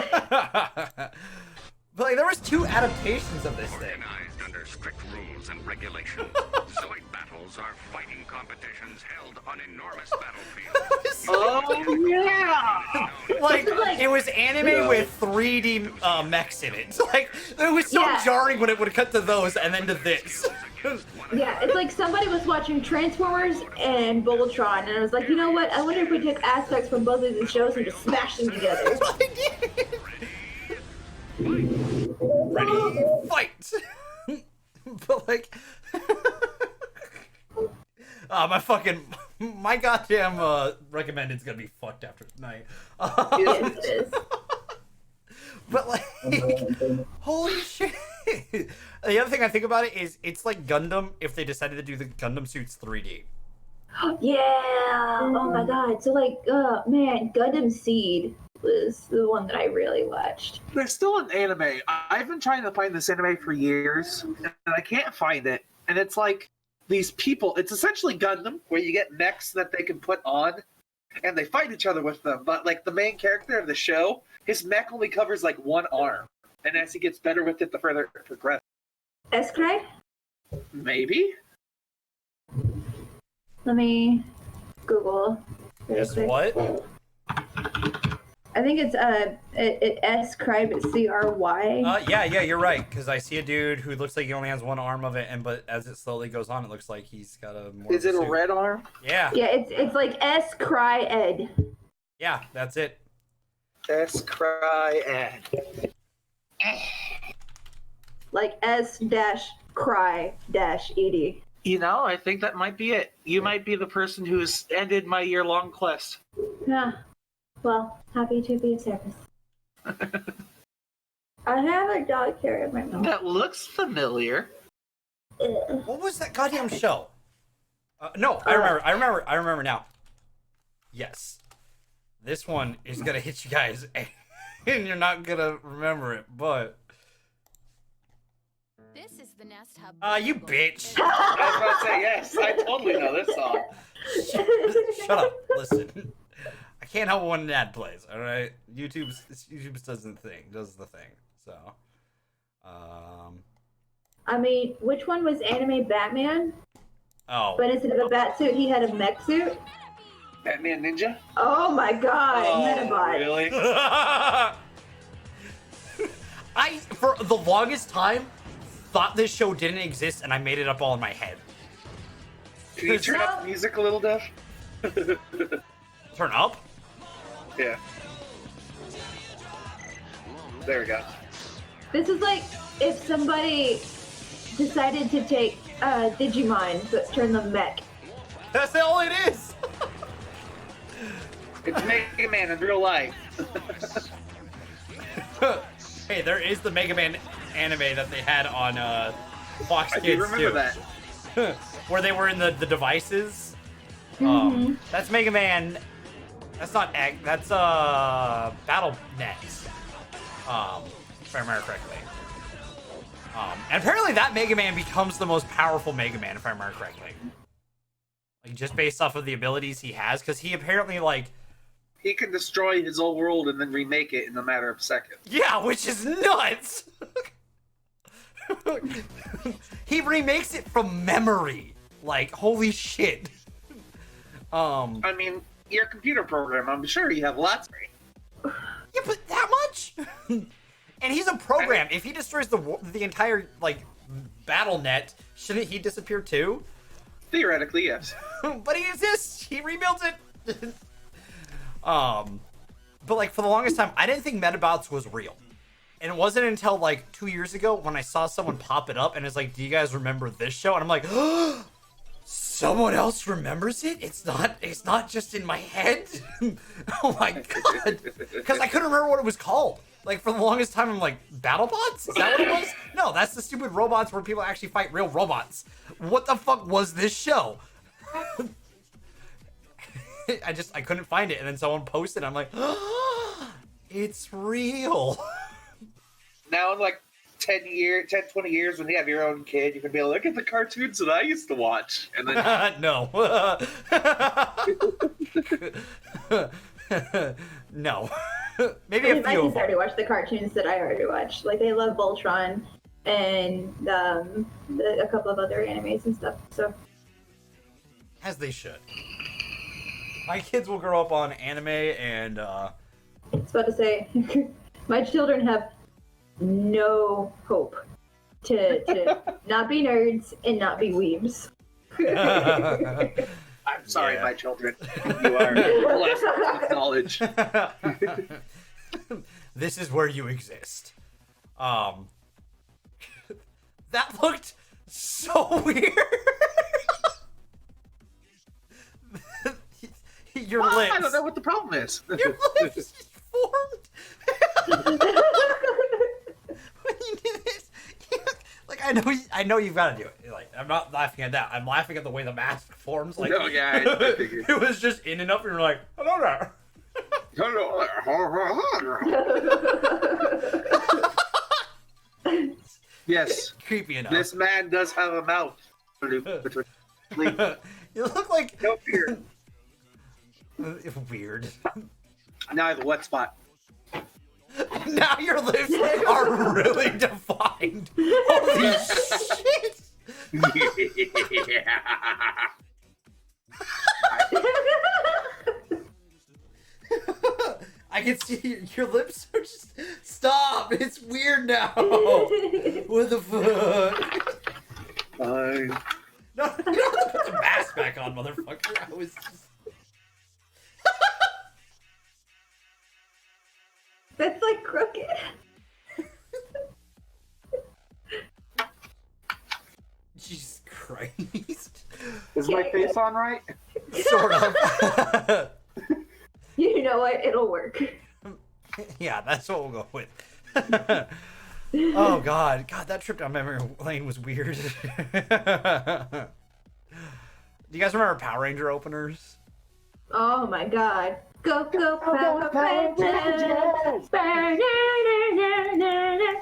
But like, there was 2 adaptations of this thing. Organized under strict rules and regulations. Zoid battles are fighting competitions held on enormous battlefields. Oh yeah! Like, like- it was anime with 3D mechs in it. Like, it was so Yeah. jarring when it would cut to those and then to this. Yeah, it's like somebody was watching Transformers and Voltron, and I was like, you know what? I wonder if we took aspects from both of these shows and just smashed them together. Ready, fight! But like, my goddamn recommended's gonna be fucked after tonight. Yes, it is. But like, holy shit! The other thing I think about it is, it's like Gundam if they decided to do the Gundam suits 3D. Yeah. Oh my god. So like, man, Gundam Seed was the one that I really watched. There's still an anime. I've been trying to find this anime for years, and I can't find it. And it's like these people. It's essentially Gundam, where you get mechs that they can put on, and they fight each other with them. But like the main character of the show, his mech only covers like one arm, and as he gets better with it, the further it progresses. Escray? Maybe. Let me Google. really Guess quick. what? I think it's Escry, but CRY. Yeah, you're right. Because I see a dude who looks like he only has one arm of it, but as it slowly goes on, it looks like he's got a more. Is it a suit. red arm? Yeah. Yeah, it's like Escry Ed. Yeah, that's it. Cry and Like S-cry-ed. you know, I think that might be it. You might be the person who's ended my year-long quest. Yeah. Well, happy to be of service. I have a dog here in my mouth. That looks familiar. What was that goddamn show? No, I remember now. Yes. This one is gonna hit you guys, and you're not gonna remember it, but... This is the Nest Hub. You bitch! I was about to say, yes, I totally know this song. Shut up. Listen. I can't help when an ad plays, alright? YouTube does the thing. So, I mean, which one was anime Batman? oh. But instead of a bat suit, he had a mech suit? Batman Ninja? Oh my god, Metabot. Really? I, for the longest time, thought this show didn't exist, and I made it up all in my head. Can you turn up the music a little, Dev? Turn up? Yeah. There we go. This is like if somebody decided to take Digimon but turn them mech. That's all it is! It's Mega Man in real life. Hey, there is the Mega Man anime that they had on Fox I Kids do remember too. that. Where they were in the devices. That's Mega Man. That's not Egg. That's BattleNet. If I remember correctly. And apparently that Mega Man becomes the most powerful Mega Man, if I remember correctly. Like just based off of the abilities he has, because he apparently like. He can destroy his whole world and then remake it in a matter of seconds. Yeah, which is nuts. He remakes it from memory. Like, holy shit. I mean, your computer program, I'm sure you have lots of. Yeah, but that much? And he's a program. If he destroys the entire, like, battle net, shouldn't he disappear too? Theoretically, yes. But he exists. He rebuilds it. But, like, for the longest time, I didn't think Metabots was real. And it wasn't until, like, 2 years ago when I saw someone pop it up and it's like, do you guys remember this show? And I'm like, oh, someone else remembers it? It's not just in my head? Oh my god. Because I couldn't remember what it was called. Like, for the longest time, I'm like, BattleBots? Is that what it was? No, that's the stupid robots where people actually fight real robots. What the fuck was this show? I couldn't find it, and then someone posted, I'm like, oh, it's real. Now, like, 10 20 years when you have your own kid, you can be like, look at the cartoons that I used to watch. And then No. No. Maybe a my few kids of them. already watch the cartoons that I already watched. Like they love Voltron and a couple of other animes and stuff. So As they should. My kids will grow up on anime and I was about to say, my children have no hope to not be nerds and not be weebs. I'm sorry, Yeah. my children. You are blessed with knowledge. This is where you exist. That looked so weird. Your lips. I don't know what the problem is. Your lips just formed. When you do this, like I know you've got to do it. Like I'm not laughing at that. I'm laughing at the way the mask forms. Like No, yeah, I figured. it was just in and up, and you're like, hello there. Yes, Creepy enough. this man does have a mouth. You look like No fear. weird. Now I have a wet spot. Now your lips are really defined. Holy shit! I can see your lips are just... Stop! It's weird now! What the fuck? No, you don't have to put the mask back on, motherfucker. I was just... That's like crooked. Jesus Christ. Is my face on right? Sort of. You know what? It'll work. Yeah, that's what we'll go with. Oh God, that trip down memory lane was weird. Do you guys remember Power Ranger openers? Oh my god. Go, Power Rangers!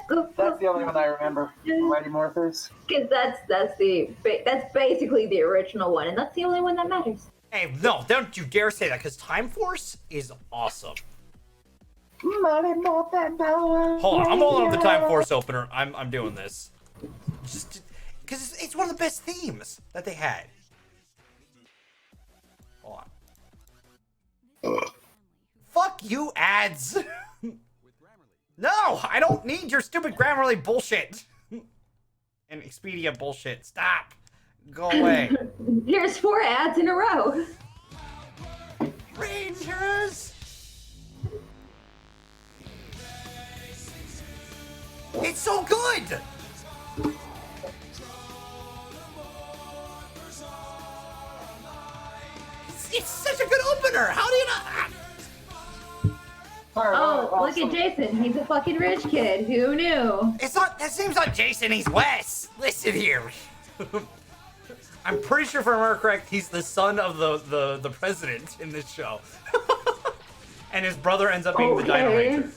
Go, That's the only one I remember. Mighty Morphers. Because that's basically the original one, and that's the only one that matters. Hey, no, don't you dare say that, because Time Force is awesome. Mighty Morphin Power. Hold on, I'm holding up the Time Force opener. I'm doing this. Just because it's one of the best themes that they had. Hold on. Fuck you, ads. No, I don't need your stupid Grammarly bullshit. And Expedia bullshit. Stop. Go away. Here's 4 ads in a row. Rangers! It's so good! It's such a good opener! How do you not... Oh, look at Jason. He's a fucking rich kid. Who knew? It's not... That name's not Jason, he's Wes! Listen here. I'm pretty sure if I remember correct, he's the son of the president in this show. And his brother ends up being the Dino Ranger.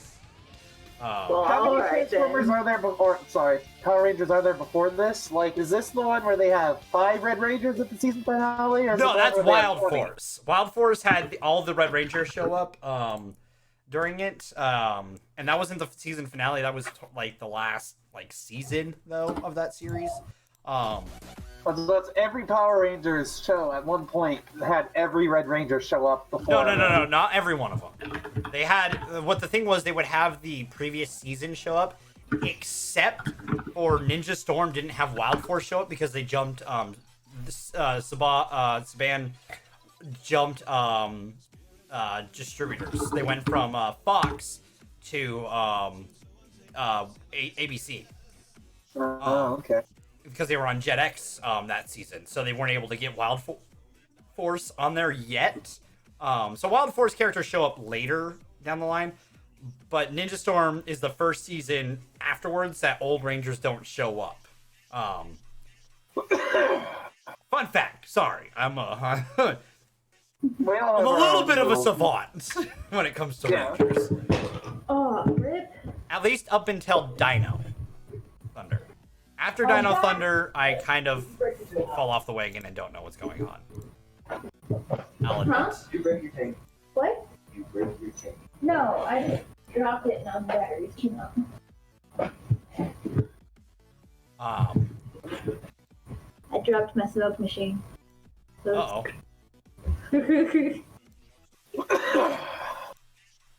Well, How many alright Transformers then. are there before? Sorry, Power Rangers are there before this? Like, is this the one where they have 5 Red Rangers at the season finale? Or is it No, the that's one where they have Wild 20? Force. Wild Force had all the Red Rangers show up during it, and that wasn't the season finale. That was like the last season though of that series. So that's every Power Rangers show at one point had every Red Ranger show up before. No, not every one of them. They had what the thing was. They would have the previous season show up, except for Ninja Storm didn't have Wild Force show up because they jumped. Saban jumped distributors. They went from Fox to ABC. Oh, okay. Because they were on JetX that season, so they weren't able to get Wild Force on there yet. So Wild Force characters show up later down the line, but Ninja Storm is the first season afterwards that old Rangers don't show up. Fun fact. Sorry, I'm a little bit of a savant when it comes to Rangers. Oh, rip. At least up until Dino. After Dino Thunder, I kind of fall off the wagon and don't know what's going on. I'll admit. Huh? You break your tank. What? You break your tank. No, I just dropped it and now the batteries came out. I dropped my smoke machine. So Uh-oh.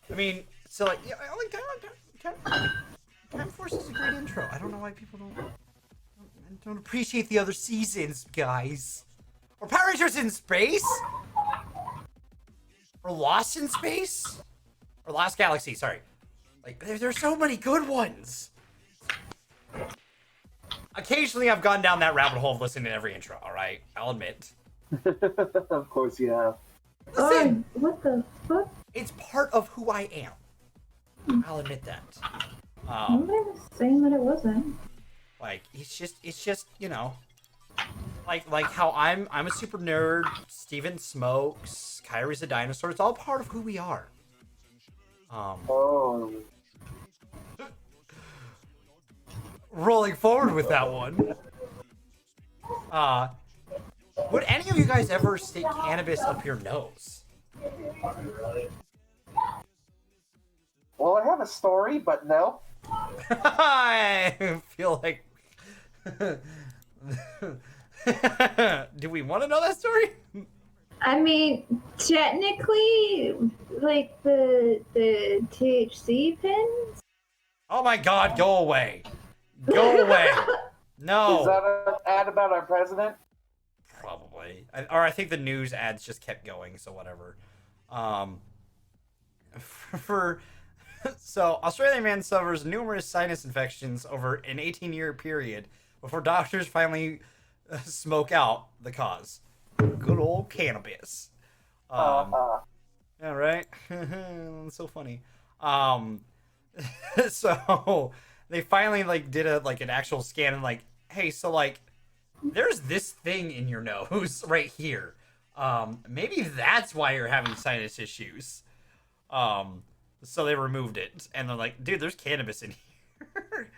I mean, so like, yeah, I like Time Force is a great intro. I don't know why people don't appreciate the other seasons, guys. Or Power Rangers in Space? Or Lost in Space? Or Lost Galaxy, sorry. Like, there's so many good ones. Occasionally I've gone down that rabbit hole of listening to every intro, alright? I'll admit. Of course you have. Listen, what the fuck? it's part of who I am. I'll admit that. Nobody was saying that it wasn't. Like, it's just, you know, like how I'm a super nerd, Steven smokes, Kairi's a dinosaur, it's all part of who we are. Oh. Rolling forward with that one. Would any of you guys ever stick cannabis up your nose? Well, I have a story, but no. I feel like... Do we want to know that story? I mean, technically, like the THC pins. Oh my god, go away. Go away. No. Is that an ad about our president? Probably. I think the news ads just kept going, so whatever. So, Australian man suffers numerous sinus infections over an 18-year period before doctors finally smoke out the cause. Good old cannabis. Yeah, right? That's so funny. So, they finally, like, did an actual scan and, like, hey, so, like, there's this thing in your nose right here. Maybe that's why you're having sinus issues. So they removed it, and they're like, dude, there's cannabis in here.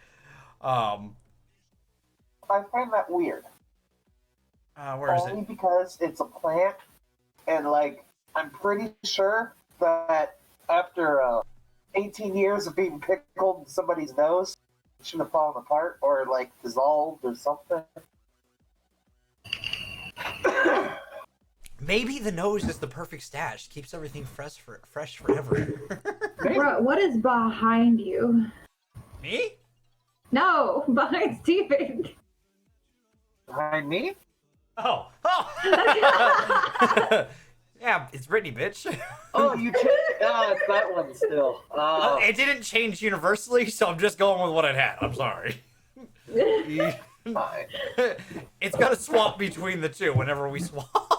I find that weird. Where is Only it? because it's a plant, and, like, I'm pretty sure that after 18 years of being pickled in somebody's nose, it shouldn't have fallen apart or, like, dissolved or something. Maybe the nose is the perfect stash. Keeps everything fresh forever. Bro, what is behind you? Me? No, behind Steven. Behind me? Oh. Yeah, it's Brittany, bitch. Oh, you changed. It's that one still. It didn't change universally, so I'm just going with what it had. I'm sorry. Fine. It's gonna swap between the two whenever we swap.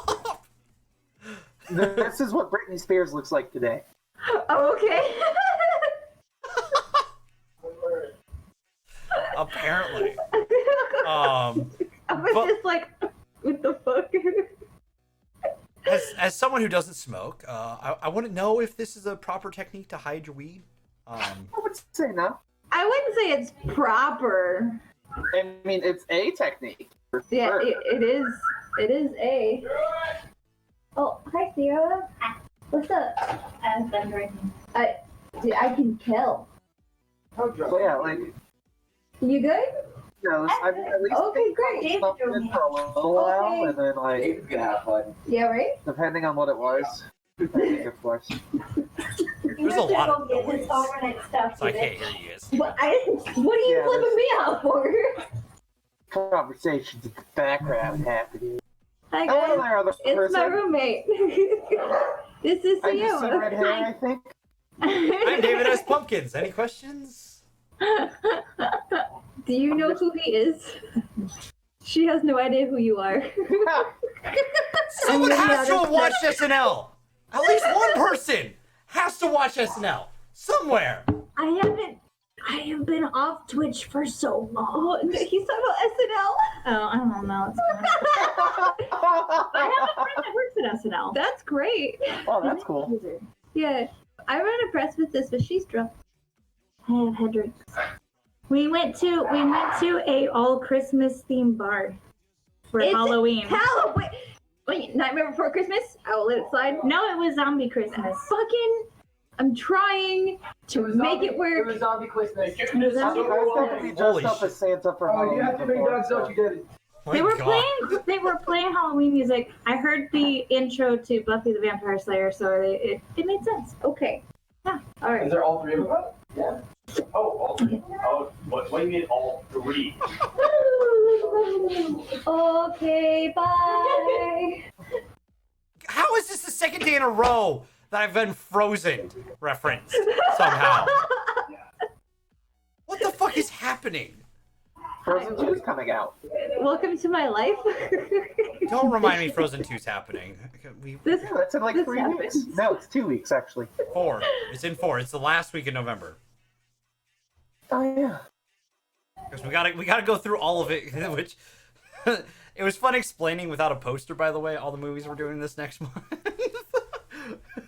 This is what Britney Spears looks like today. Oh, okay. Apparently. I was just like, what the fuck? As someone who doesn't smoke, I want to know if this is a proper technique to hide your weed. I would say no. I wouldn't say it's proper. I mean, it's a technique. For Yeah, sure. it is. It is a. Oh, hi, Sierra. What's up? I'm drinking. I can tell. So yeah, like, You good? you know, I mean, at least Okay, great. something for a little while, Okay. and then, like, Dave's gonna have fun. Yeah, right? depending on what it was, of course. There's a lot of get noise, this overnight stuff. so I can't hear you guys. What are you Yeah, flipping me out for? Conversations in the background happening. Hi Hello guys, there, other it's person. my roommate. This is I just see red hair, I think. I'm David S. Pumpkins. Any questions? Do you know who he is? She has no idea who you are. Someone really has to have honest. watched SNL. At least one person has to watch SNL somewhere. I have been off Twitch for so long. Oh, he's talking about SNL. Oh, I don't know. It's fine. I have a friend that works at SNL. That's great. Oh, that's cool. Yeah, I run a press with this, but she's drunk. I have had drinks. We went to a all Christmas themed bar for Halloween. Halloween. Wait, Nightmare Before Christmas? I will let it slide. No, it was Zombie Christmas. I'm trying to make it work. It was Zombie Christmas. You guys got to be dressed up as Santa for Halloween. You have to make dogs so you did it. They were playing Halloween music. I heard the intro to Buffy the Vampire Slayer, so it made sense. Okay. Yeah. All right. Is there all three of them? Yeah. Oh, what do you mean all three? Okay, bye. How is this the second day in a row that I've been Frozen referenced somehow? What the fuck is happening? Frozen 2 is coming out. Welcome to my life. Don't remind me Frozen 2's happening. Yeah, that's in like 3 happens. weeks. No, it's 2 weeks actually. 4. It's in 4. It's the last week of November. Oh yeah. Because we gotta go through all of it, which it was fun explaining without a poster, by the way, all the movies we're doing this next month.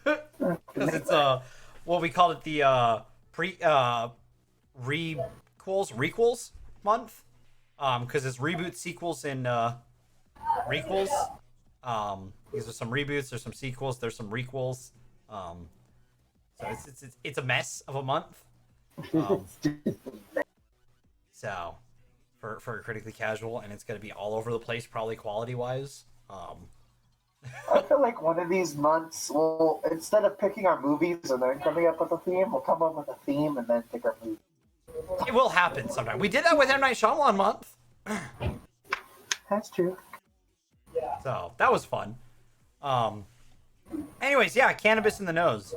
Because it's what we called it, the requels month. Because it's reboots, sequels, and requels. These are some reboots, there's some sequels, there's some requels. So it's a mess of a month. So for critically casual, and it's gonna be all over the place, probably quality wise. I feel like one of these months, we'll, instead of picking our movies and then coming up with a theme, we'll come up with a theme and then pick our movie. It will happen sometime. We did that with M. Night Shyamalan month. That's true. So that was fun. Anyways, yeah, cannabis in the nose.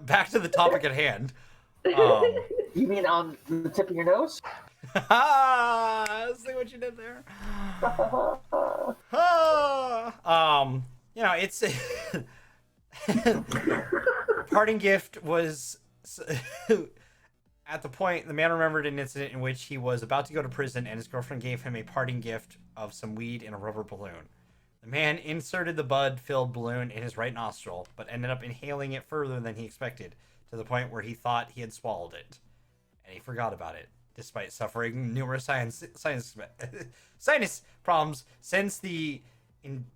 Back to the topic at hand. You mean on the tip of your nose? See what you did there. You know, it's parting gift was at the point the man remembered an incident in which he was about to go to prison and his girlfriend gave him a parting gift of some weed in a rubber balloon. The man inserted the bud-filled balloon in his right nostril, but ended up inhaling it further than he expected, to the point where he thought he had swallowed it. And he forgot about it, despite suffering numerous sinus problems since the inhalation?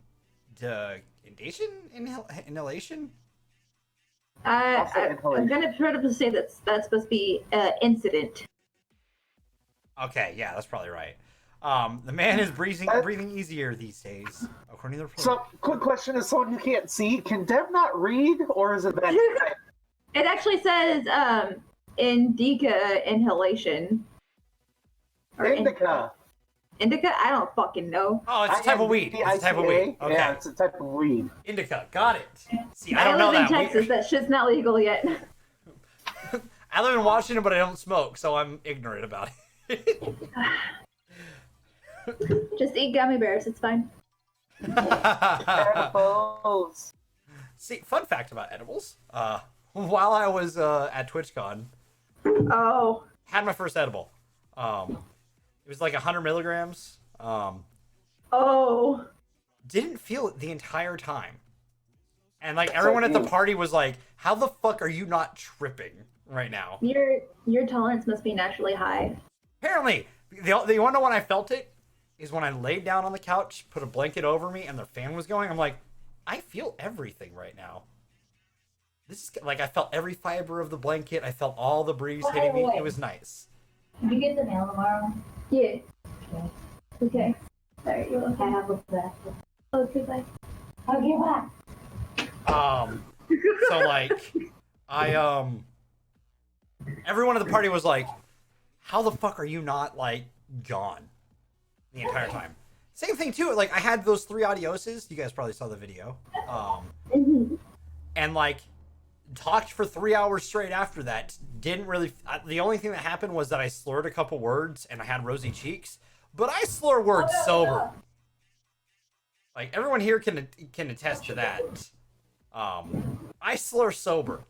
I'm gonna try to say that's supposed to be incident. Okay, yeah, that's probably right. The man is breathing easier these days, according to the report. So, quick question: as someone who can't see, can Dev not read, or is it that? It actually says indica inhalation. Or Indica. Indica? I don't fucking know. Oh, it's a type of weed. It's a type of weed. Okay. Yeah, it's a type of weed. Indica. Got it. See, I don't know live that. in Texas. That shit's not legal yet. I live in Washington, but I don't smoke, so I'm ignorant about it. Just eat gummy bears. It's fine. Edibles. See, fun fact about edibles. While I was at TwitchCon, had my first edible. It was like 100 milligrams. Didn't feel it the entire time. And like everyone at the party was like, how the fuck are you not tripping right now? Your tolerance must be naturally high. Apparently. You want to know when I felt it? Is when I laid down on the couch, put a blanket over me, and the fan was going. I'm like, I feel everything right now. This is like, I felt every fiber of the blanket. I felt all the breeze hitting me. It was nice. Can you get the mail tomorrow? Yeah. Okay. Sorry, you're okay. I have a bath. Okay, bye. Okay, bye. So like, everyone at the party was like, how the fuck are you not like gone the entire time? Same thing too, like I had those 3 adioses, you guys probably saw the video, and like talked for 3 hours straight after that. Didn't really, the only thing that happened was that I slurred a couple words and I had rosy cheeks, but I slur words sober. Like everyone here can attest to that. I slur sober.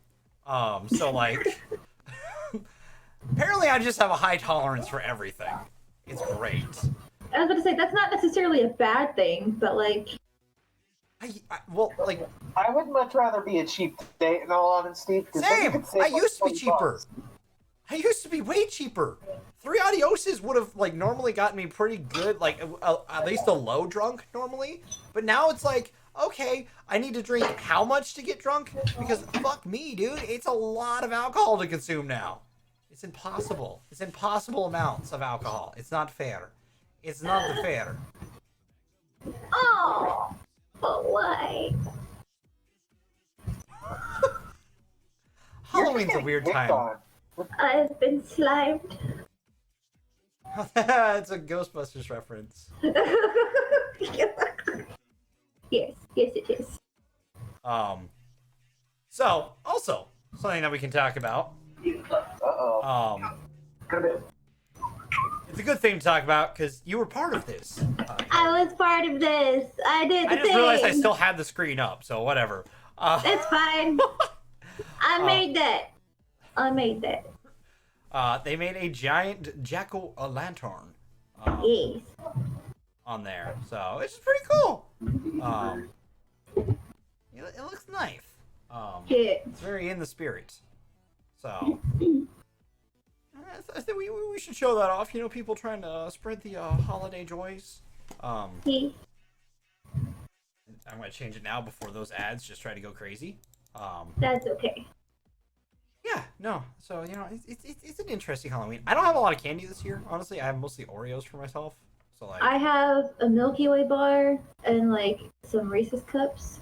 So like, apparently I just have a high tolerance for everything. It's great. I was about to say, that's not necessarily a bad thing, but like... I would much rather be a cheap date, in all honesty. Same! I used to be cheaper. I used to be way cheaper. 3 adioses would have like normally gotten me pretty good, like at least a low drunk normally. But now it's like, okay, I need to drink how much to get drunk? Because fuck me, dude, it's a lot of alcohol to consume now. It's impossible. It's impossible amounts of alcohol. It's not fair. It's not fair. Oh, but why? Halloween's a weird time. I've been slimed. It's a Ghostbusters reference. Yes, it is. So, also, something that we can talk about. It's a good thing to talk about because you were part of this. I was part of this. I did the I just thing. realized I still had the screen up, so whatever. It's fine. I made that. They made a giant jack-o'-lantern Yes. on there, so it's pretty cool. It looks nice. Yeah. It's very in the spirit. So I think we should show that off. You know, people trying to spread the holiday joys. Yeah. I'm gonna change it now before those ads just try to go crazy. That's okay. Yeah, no. So you know, it's an interesting Halloween. I don't have a lot of candy this year, honestly. I have mostly Oreos for myself. So like, I have a Milky Way bar and like some Reese's cups.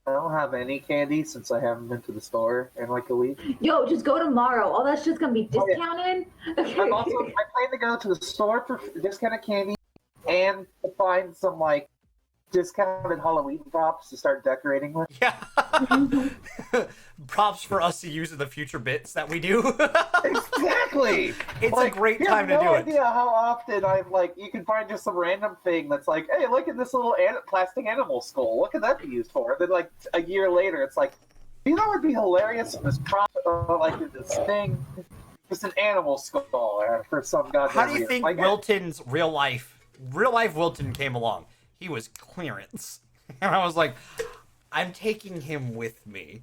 I don't have any candy since I haven't been to the store in like a week. Yo, just go tomorrow. All that shit's gonna be Oh, yeah. discounted. I plan to go to the store for discounted candy and to find some like discounted Halloween props to start decorating with. yeah. Props for us to use in the future bits that we do. Exactly. It's like, a great you time have to no do idea it. how often I'm like, you can find just some random thing that's like, hey, look at this little plastic animal skull. What could that be used for? And then like a year later, it's like, you know, what would be hilarious if this prop, like this thing, just an animal skull for some goddamn How do you reason. think Like, Wilton's real life Wilton came along? He was clearance, and I was like, I'm taking him with me.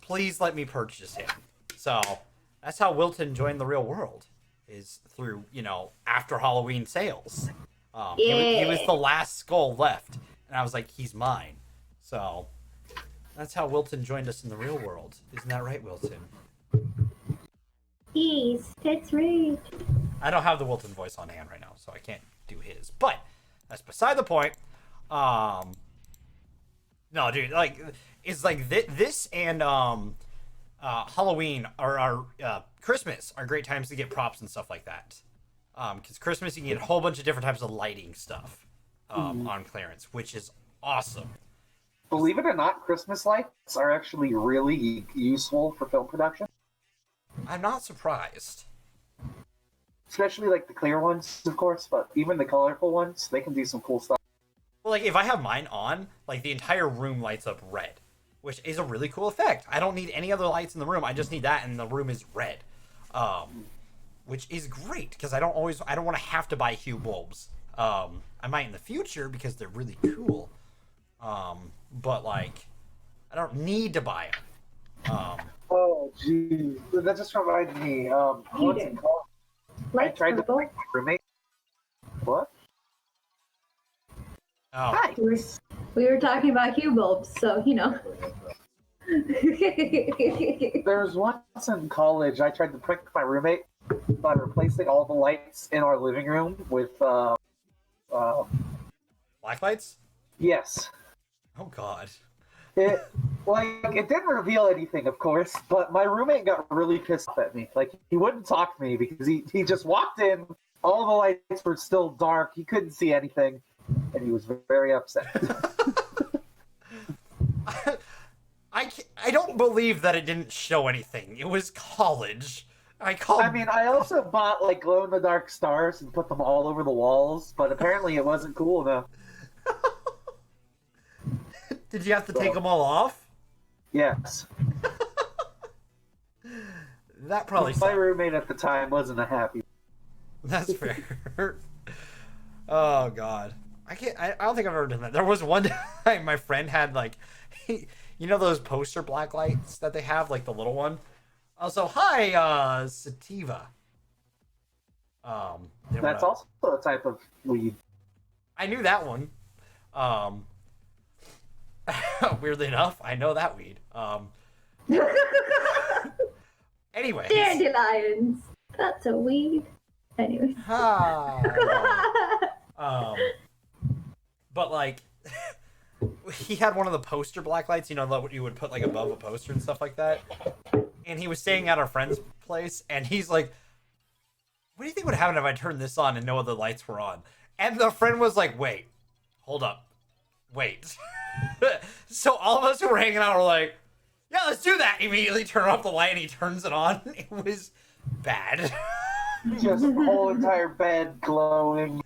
Please let me purchase him. So that's how Wilton joined the real world, is through, you know, after Halloween sales. He was the last skull left, and I was like, he's mine. So that's how Wilton joined us in the real world. Isn't that right, Wilton? Yes, that's right. I don't have the Wilton voice on hand right now, so I can't do his. But that's beside the point. No, dude, like, it's like this and Halloween or Christmas are great times to get props and stuff like that. Because Christmas you can get a whole bunch of different types of lighting stuff on clearance, which is awesome. believe it or not, Christmas lights are actually really useful for film production. I'm not surprised. Especially like the clear ones, of course, but even the colorful ones, they can do some cool stuff. Well, like, if I have mine on, like, the entire room lights up red, which is a really cool effect. I don't need any other lights in the room. I just need that, and the room is red. Which is great, because I don't want to have to buy hue bulbs. I might in the future, because they're really cool. But, like, I don't need to buy them. Oh, geez. That just reminded me, what's it called? I tried to prank my roommate. What? Oh. Hi. We were talking about hue bulbs, so you know. There was once in college, I tried to prank my roommate by replacing all the lights in our living room with, Black lights? yes. Oh, God. It didn't reveal anything, of course, but my roommate got really pissed off at me. Like, he wouldn't talk to me because he just walked in, all the lights were still dark, he couldn't see anything, and he was very upset. I don't believe that it didn't show anything. It was college. I mean, I also bought, like, glow-in-the-dark stars and put them all over the walls, but apparently it wasn't cool enough. Did you have to take them all off? Yes. That probably My sucked. roommate at the time wasn't a happy. That's fair. Oh, God. I don't think I've ever done that. There was one time my friend had, like, you know those poster black lights that they have, like the little one? Also, hi, sativa. That's also a type of weed. I knew that one. Weirdly enough, I know that weed. Anyways. Dandelions. That's a weed. Anyways. But like, he had one of the poster blacklights, you know, what you would put like above a poster and stuff like that. And he was staying at our friend's place, and he's like, "What do you think would happen if I turned this on and no other lights were on?" And the friend was like, "Wait, hold up, wait." So all of us who were hanging out were like, "Yeah, let's do that." Immediately turn off the light, and he turns it on. It was bad. Just the whole entire bed glowing.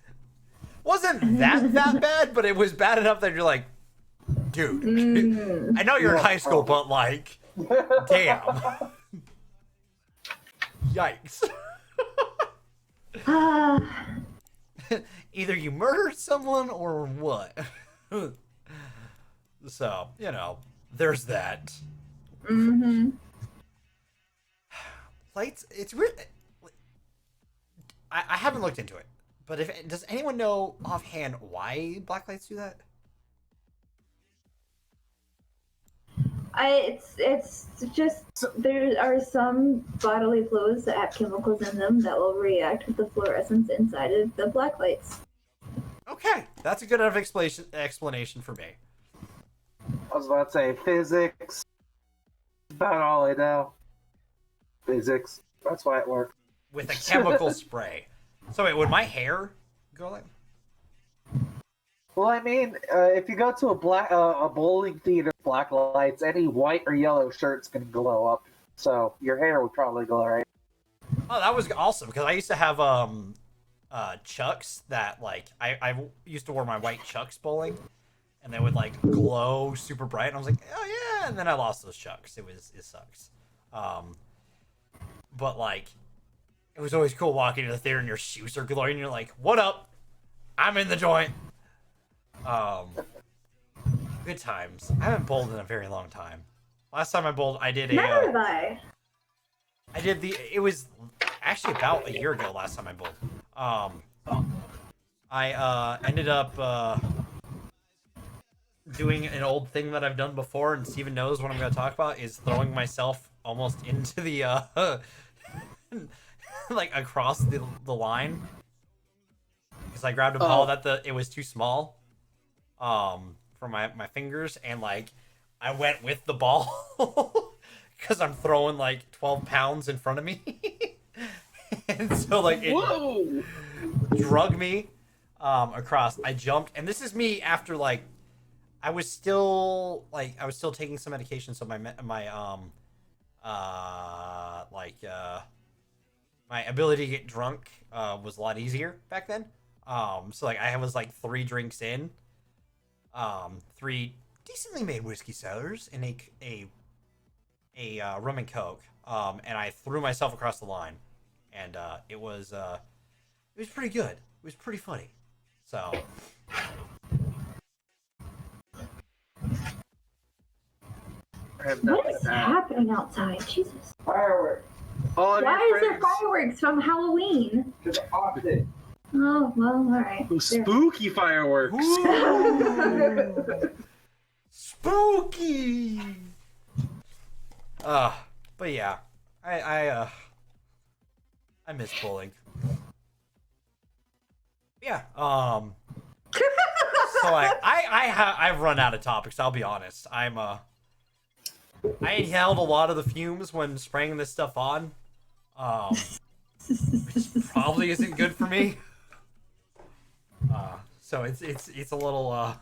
Wasn't that bad, but it was bad enough that you're like, dude, I know you're in high school, but like, damn. Yikes. Either you murdered someone or what? So, you know, there's that. Mm-hmm. Lights, it's weird. I haven't looked into it, but does anyone know offhand why blacklights do that? It's just there are some bodily fluids that have chemicals in them that will react with the fluorescence inside of the black lights. Okay, that's a good enough explanation for me. I was about to say physics. About all I know. Physics. That's why it works. With a chemical spray. So wait, would my hair go like? Well, I mean, if you go to a bowling theater, black lights, any white or yellow shirt's gonna glow up. So your hair would probably glow, right? Oh, that was awesome because I used to have Chucks that like I used to wear my white Chucks bowling, and they would like glow super bright. And I was like, oh yeah, and then I lost those Chucks. It sucks. But like, it was always cool walking to the theater and your shoes are glowing. And you're like, what up? I'm in the joint. Good times. I haven't bowled in a very long time. Last time I bowled, I did a. Never have I. I did it was actually about a year ago last time I bowled. I ended up doing an old thing that I've done before, and Steven knows what I'm going to talk about, is throwing myself almost into the like across the line, because I grabbed a ball that it was too small for my fingers, and like I went with the ball because I'm throwing like 12 pounds in front of me. And so like it drug me across. I jumped, and this is me after like I was still taking some medication, so my ability to get drunk was a lot easier back then. So like I was like 3 drinks in, 3 decently made whiskey sours and a rum and coke, and I threw myself across the line, and it was pretty good. It was pretty funny. So. What is happening outside? Jesus. Fireworks. All of Why your is there friends- fireworks from Halloween? To the opposite. Oh, well, alright. Ooh, spooky fireworks. Spooky. But yeah, I miss bowling. Yeah. So I've run out of topics. I'll be honest. I inhaled a lot of the fumes when spraying this stuff on, which probably isn't good for me. So it's a little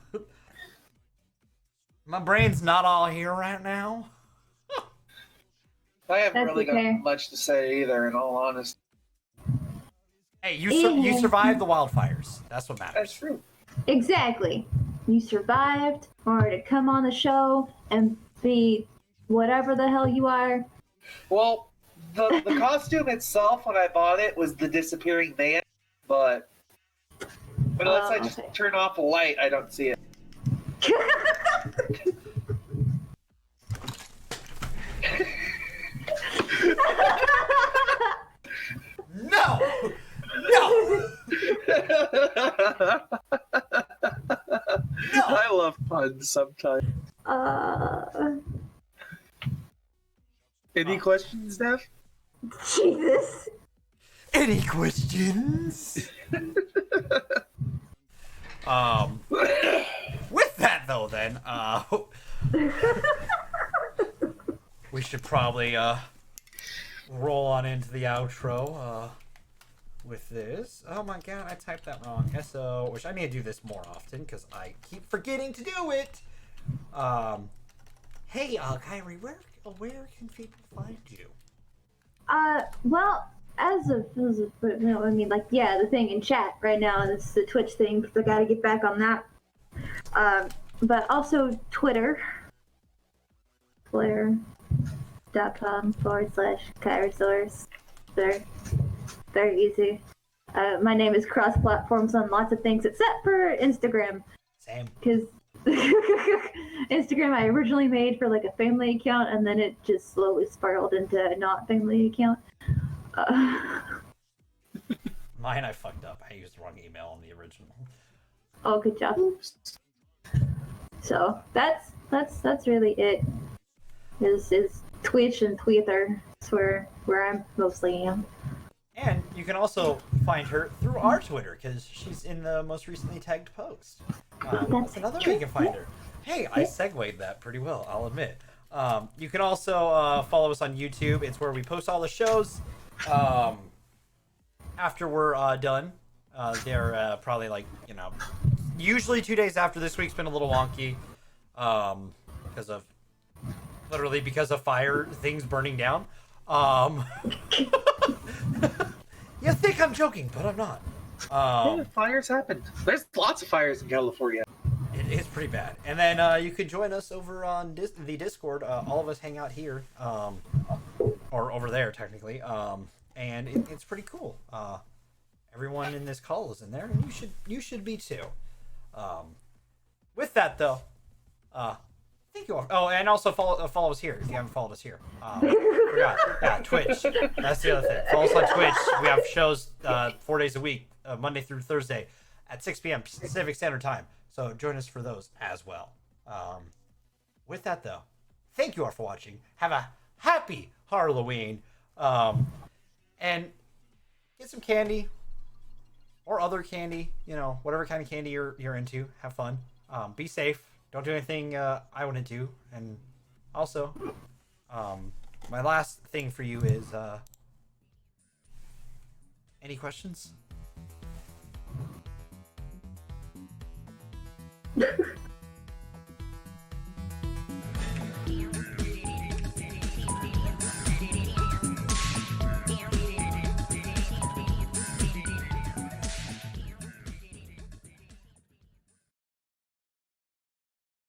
my brain's not all here right now. I haven't That's really okay. got much to say either, in all honesty. Hey, you survived the wildfires. That's what matters. That's true. Exactly. You survived in order to come on the show and be whatever the hell you are. Well, the costume itself, when I bought it, was the disappearing man, but unless I just turn off a light, I don't see it. sometimes. Any questions, Dev? Jesus. Any questions? With that though, then, we should probably roll on into the outro with this. Oh my god, I typed that wrong. SO, which I need to do this more often because I keep forgetting to do it. Hey, Kyrie, where can people find you? Well, as of no, I mean, like, yeah, the thing in chat right now is the Twitch thing because I gotta get back on that. But also Twitter, twitter.com/Kairisaurus. Very easy. My name is cross-platforms on lots of things except for Instagram. Same. Because Instagram I originally made for like a family account, and then it just slowly spiraled into a not family account. Mine, I fucked up. I used the wrong email on the original. Oh, good job. So that's really it. Is Twitch and Twitter. That's where I mostly am. And you can also find her through our Twitter because she's in the most recently tagged post. That's another way you can find her. Hey, I segued that pretty well, I'll admit. You can also follow us on YouTube. It's where we post all the shows after we're done. They're probably like, usually 2 days after. This week's been a little wonky because of fire, things burning down. You think I'm joking, but I'm not. Yeah, fires happened. There's lots of fires in California. It is pretty bad. And then you could join us over on the Discord. All of us hang out here, or over there technically, and it's pretty cool. Everyone in this call is in there, and you should be too. With that though, thank you all. Oh, and also follow us here if you haven't followed us here. Forgot. Yeah, Twitch. That's the other thing. Follow us on Twitch. We have shows 4 days a week, Monday through Thursday, at 6 p.m. Pacific Standard Time. So join us for those as well. With that though, thank you all for watching. Have a happy Harlloween, and get some candy or other candy. Whatever kind of candy you're into. Have fun. Be safe. Don't do anything I wouldn't do. And also, my last thing for you is, any questions?